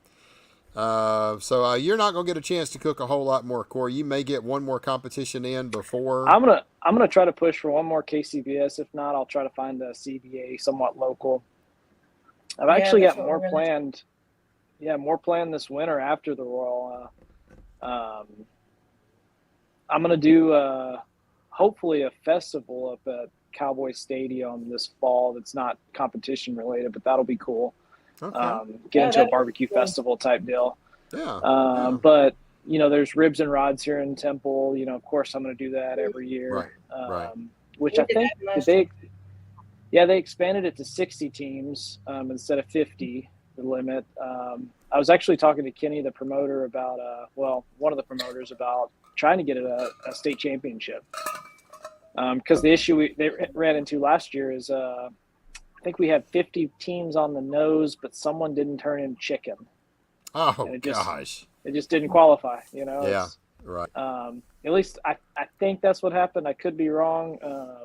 So you're not going to get a chance to cook a whole lot more, Corey. You may get one more competition in before. I'm gonna try to push for one more KCBS. If not, I'll try to find a CBA somewhat local. I've actually got more planned. Yeah, more planned this winter after the Royal. I'm going to do hopefully a festival up at Cowboy Stadium this fall that's not competition related, but that'll be cool. Okay. Get into a barbecue festival type deal. Yeah. But, there's Ribs and Rods here in Temple. Of course, I'm going to do that every year. Right. Which I think they expanded it to 60 teams instead of 50. The limit. I was actually talking to Kenny, the promoter, about one of the promoters about trying to get it a state championship. Because the issue they ran into last year is I think we had 50 teams on the nose, but someone didn't turn in chicken. Oh, gosh. It just didn't qualify, Yeah, right. At least I think that's what happened. I could be wrong,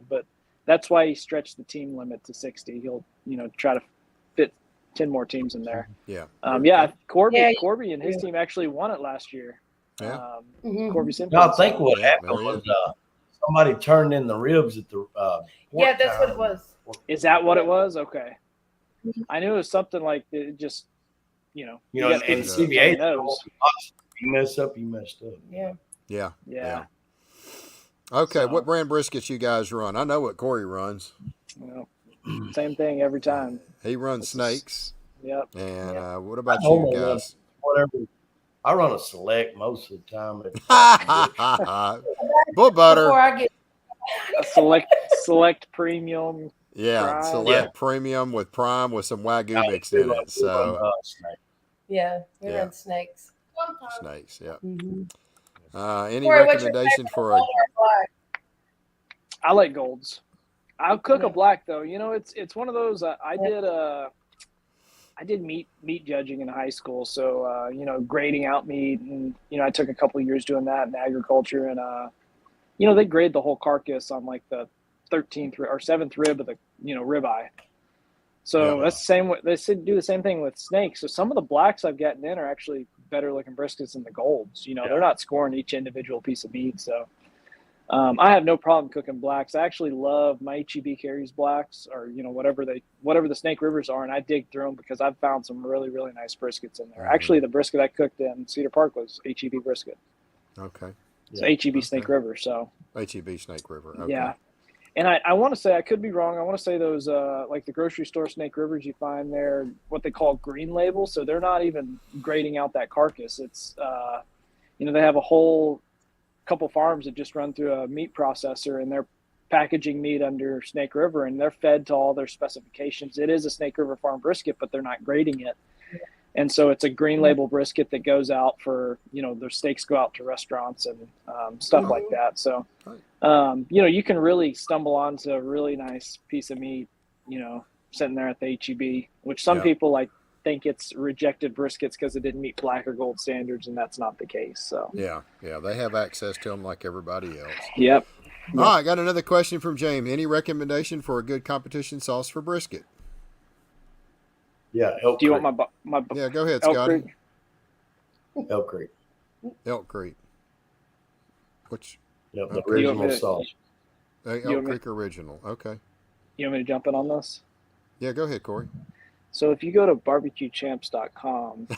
but that's why he stretched the team limit to 60. He'll, try to fit 10 more teams in there. Yeah. Corby and his team actually won it last year. Yeah. Corby Simpson. No, I think what happened was somebody turned in the ribs at the that's what it was. Is that what it was? Okay. I knew it was something like it just, and CBA knows. You messed up. Yeah. Okay, what brand briskets you guys run? I know what Corey runs. Same thing every time. He runs snakes. Yep. And what about you guys? Whatever. I run a select most of the time. Bull butter. Before I get a select premium. Yeah, prime. select premium with prime with some Wagyu mixed in it. So we run snakes. Snakes, yeah. Mm-hmm. Any Corey, recommendation for a? I like golds. I'll cook a black though. It's one of those. I did meat judging in high school, so grading out meat, and I took a couple of years doing that in agriculture, and they grade the whole carcass on like the 13th or 7th rib of the ribeye. So that's the same way they do the same thing with snakes. So some of the blacks I've gotten in are actually better looking briskets than the golds. They're not scoring each individual piece of meat, so. I have no problem cooking blacks. I actually love my HEB carries blacks, or whatever the Snake Rivers are, and I dig through them because I've found some really, really nice briskets in there. Mm-hmm. Actually, the brisket I cooked in Cedar Park was HEB brisket. Okay. So HEB Snake River. So HEB Snake River. Okay. Yeah, and I want to say, I could be wrong. I want to say those like the grocery store Snake Rivers you find there, what they call green label. So they're not even grading out that carcass. It's they have a whole couple farms that just run through a meat processor, and they're packaging meat under Snake River, and they're fed to all their specifications. It is a Snake River farm brisket, but they're not grading it. And so it's a green label brisket that goes out for, their steaks go out to restaurants and stuff like that. So, you can really stumble onto a really nice piece of meat, sitting there at the HEB, which some people think it's rejected briskets because it didn't meet black or gold standards, and that's not the case. So yeah, they have access to them like everybody else. Yep. All right, I got another question from James. Any recommendation for a good competition sauce for brisket? Yeah, Do you want my Yeah, go ahead, Elk Scotty. Creek? Elk Creek. Elk Creek. Which? Yep, the Okay. original sauce. Elk Creek original. Okay. You want me to jump in on this? Yeah, go ahead, Corey. So if you go to barbecuechamps.com, you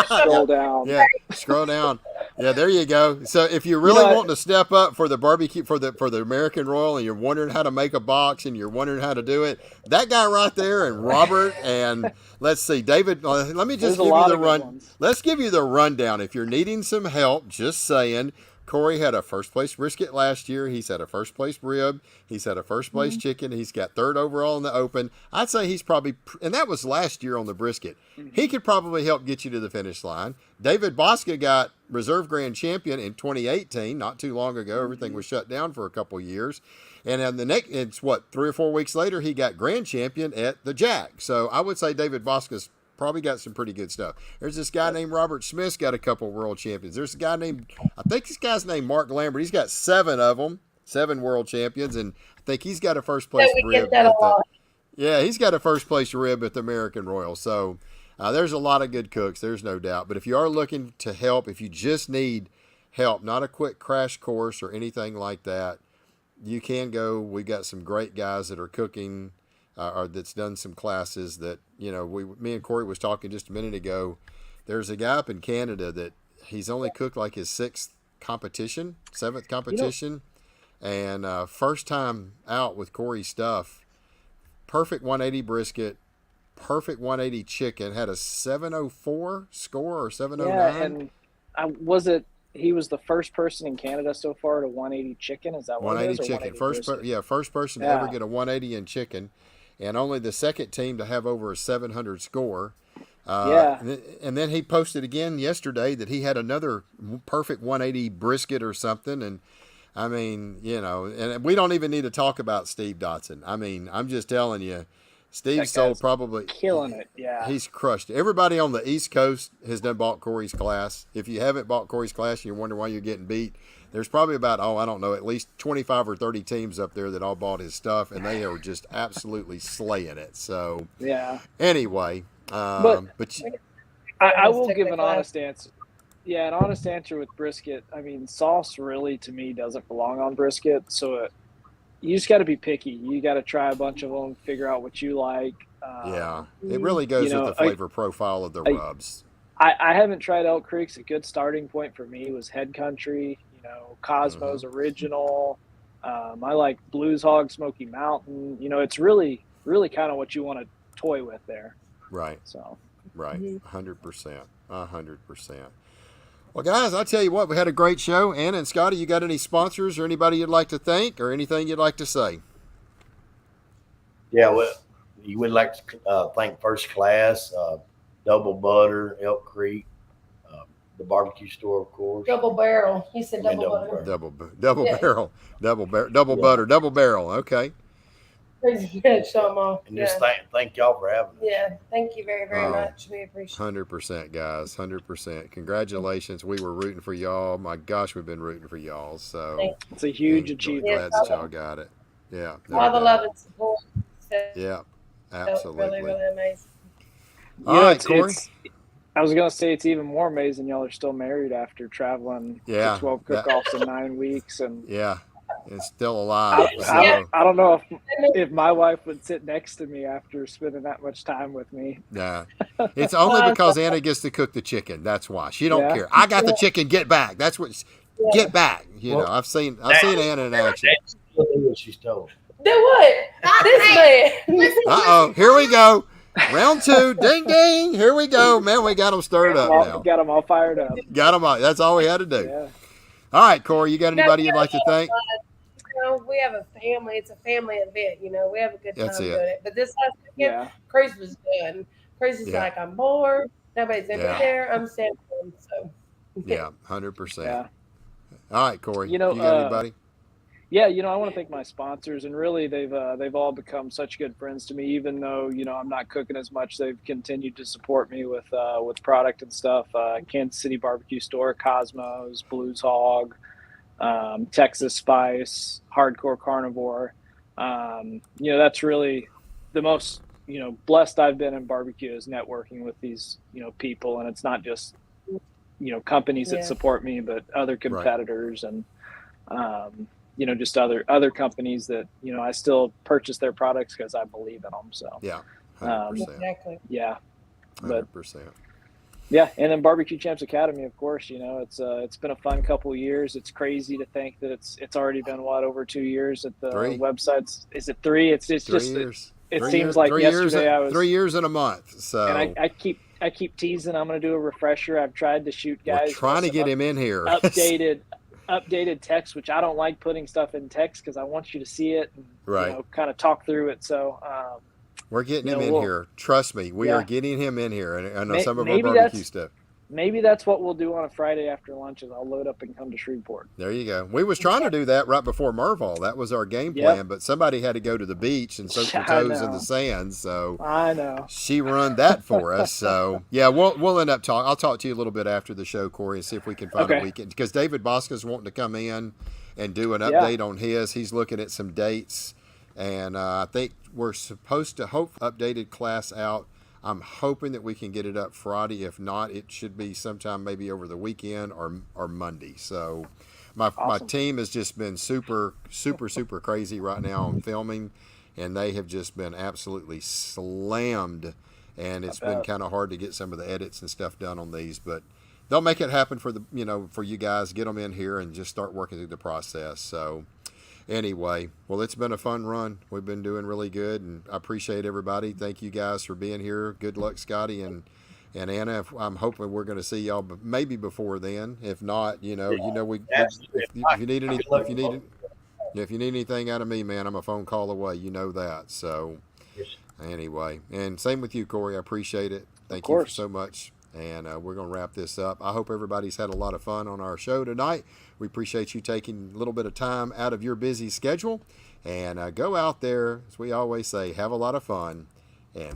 scroll down. Yeah, scroll down. Yeah, there you go. So if you're really wanting to step up for the barbecue for the American Royal, and you're wondering how to make a box and you're wondering how to do it, that guy right there and Robert and let's see, David. Let me just give you the run. Let's give you the rundown. If you're needing some help, just saying. Corey had a first place brisket last year. He's had a first place rib. He's had a first place chicken. He's got third overall in the open. I'd say he's probably, and that was last year on the brisket. He could probably help get you to the finish line. David Bosca got reserve grand champion in 2018, not too long ago. Everything was shut down for a couple of years. And then it's 3 or 4 weeks later, he got grand champion at the Jack. So I would say David Bosca's probably got some pretty good stuff. There's this guy named Robert Smith's got a couple world champions. There's a guy named, I think this guy's named Mark Lambert. He's got 7 of them, 7 world champions, and I think he's got a first place rib. He's got a first place rib at the American Royal. So there's a lot of good cooks. There's no doubt. But if you are looking to help, if you just need help, not a quick crash course or anything like that, you can go. We got some great guys that are cooking. Or that's done some classes that, me and Corey was talking just a minute ago. There's a guy up in Canada that he's only cooked like his 7th competition. And first time out with Corey's stuff, perfect 180 brisket, perfect 180 chicken, had a 704 score or 709. Yeah, and he was the first person in Canada so far to 180 chicken. Is that what 180 it is? chicken. First person to ever get a 180 in chicken. And only the second team to have over a 700 score. And then he posted again yesterday that he had another perfect 180 brisket or something. And I mean, and we don't even need to talk about Steve Dotson. I mean, I'm just telling you, Steve sold probably killing it. Yeah, he's crushed it. Everybody on the East Coast has bought Corey's class. If you haven't bought Corey's class and you're wondering why you're getting beat, there's probably about, I don't know, at least 25 or 30 teams up there that all bought his stuff, and they are just absolutely slaying it. So, anyway. I will give an honest answer. Yeah, an honest answer with brisket. I mean, sauce really, to me, doesn't belong on brisket. So you just got to be picky. You got to try a bunch of them, figure out what you like. It really goes with the flavor profile of the rubs. I haven't tried Elk Creek's. A good starting point for me was Head Country, Cosmo's Original. I like Blues Hog, Smoky Mountain. It's really, really kind of what you want to toy with there. Right. So. Right. 100%. 100%. Well, guys, I'll tell you what, we had a great show. Anna and Scotty, you got any sponsors or anybody you'd like to thank or anything you'd like to say? Yeah, well, you would like to thank First Class, Double Butter, Elk Creek, the barbecue store, of course. Double Barrel. He said double butter. Double barrel. Double butter. Double barrel. Okay. Show them off. And just thank y'all for having us. Yeah, thank you very, very much. We appreciate it. 100%, guys. 100%. Congratulations. We were rooting for y'all. My gosh, we've been rooting for y'all. So it's a huge achievement. Glad that y'all got it. Yeah. All the love and support. Yeah, absolutely. Really, really amazing. All right, Corey. I was going to say it's even more amazing y'all are still married after traveling to 12 cook-offs in 9 weeks. And it's still alive. I don't know if my wife would sit next to me after spending that much time with me. Nah, it's only because Anna gets to cook the chicken. That's why she don't care. I got the chicken. Get back. That's what. Get back. I've seen Anna in action. What she's told. Do what? This man. Here we go. Round 2. Ding ding. Here we go, man. We got them stirred up now. Got them all fired up. Got them all. That's all we had to do. Yeah. All right, Corey, you got anybody you'd like to thank? We have a family. It's a family event. We have a good time doing it. But this last weekend, Yeah. Chris was done. Chris is like, I'm bored. Nobody's ever Yeah. there. I'm standing. So Yeah, 100%. Yeah. All right, Corey. You know, You got anybody? Yeah, I want to thank my sponsors, and really they've all become such good friends to me. Even though I'm not cooking as much, they've continued to support me with product and stuff. Kansas City Barbecue Store, Cosmos, Blues Hog, Texas Spice, Hardcore Carnivore. That's really the most blessed I've been in barbecue is networking with these people, and it's not just companies that support me, but other competitors and just other companies that I still purchase their products because I believe in them. So yeah, 100%. exactly. Yeah, but 100%. yeah, and then Barbecue Champs Academy, of course. It's been a fun couple of years. It's crazy to think that it's already been over 2 years at the websites. Is it 3? It's 3 just years. It seems like yesterday I was 3 years and a month. So and I keep teasing I'm going to do a refresher. I've tried to shoot guys. We're trying to get him in here. Updated text, which I don't like putting stuff in text because I want you to see it and kind of talk through it. So we're getting him in here. Trust me, we are getting him in here. And I know some of our barbecue stuff. Maybe that's what we'll do on a Friday after lunch is I'll load up and come to Shreveport. There you go. We was trying to do that right before Merval. That was our game plan, but somebody had to go to the beach and soak their toes in the sand. So I know. She run that for us. So yeah, we'll end up talking. I'll talk to you a little bit after the show, Corey, and see if we can find a weekend. Because David Bosca's wanting to come in and do an update on his. He's looking at some dates. And I think we're supposed to hope updated class out. I'm hoping that we can get it up Friday. If not, it should be sometime maybe over the weekend or Monday. So my team has just been super crazy right now on filming, and they have just been absolutely slammed. And it's been kind of hard to get some of the edits and stuff done on these, but they'll make it happen for for you guys. Get them in here and just start working through the process. So anyway, well, it's been a fun run. We've been doing really good, and I appreciate everybody. Thank you guys for being here. Good luck, Scotty and Anna. I'm hoping we're going to see y'all maybe before then. If not, if you need anything out of me, man, I'm a phone call away. You know that. So anyway, and same with you, Corey. I appreciate it. Thank you so much. And we're going to wrap this up. I hope everybody's had a lot of fun on our show tonight. We appreciate you taking a little bit of time out of your busy schedule. And go out there, as we always say, have a lot of fun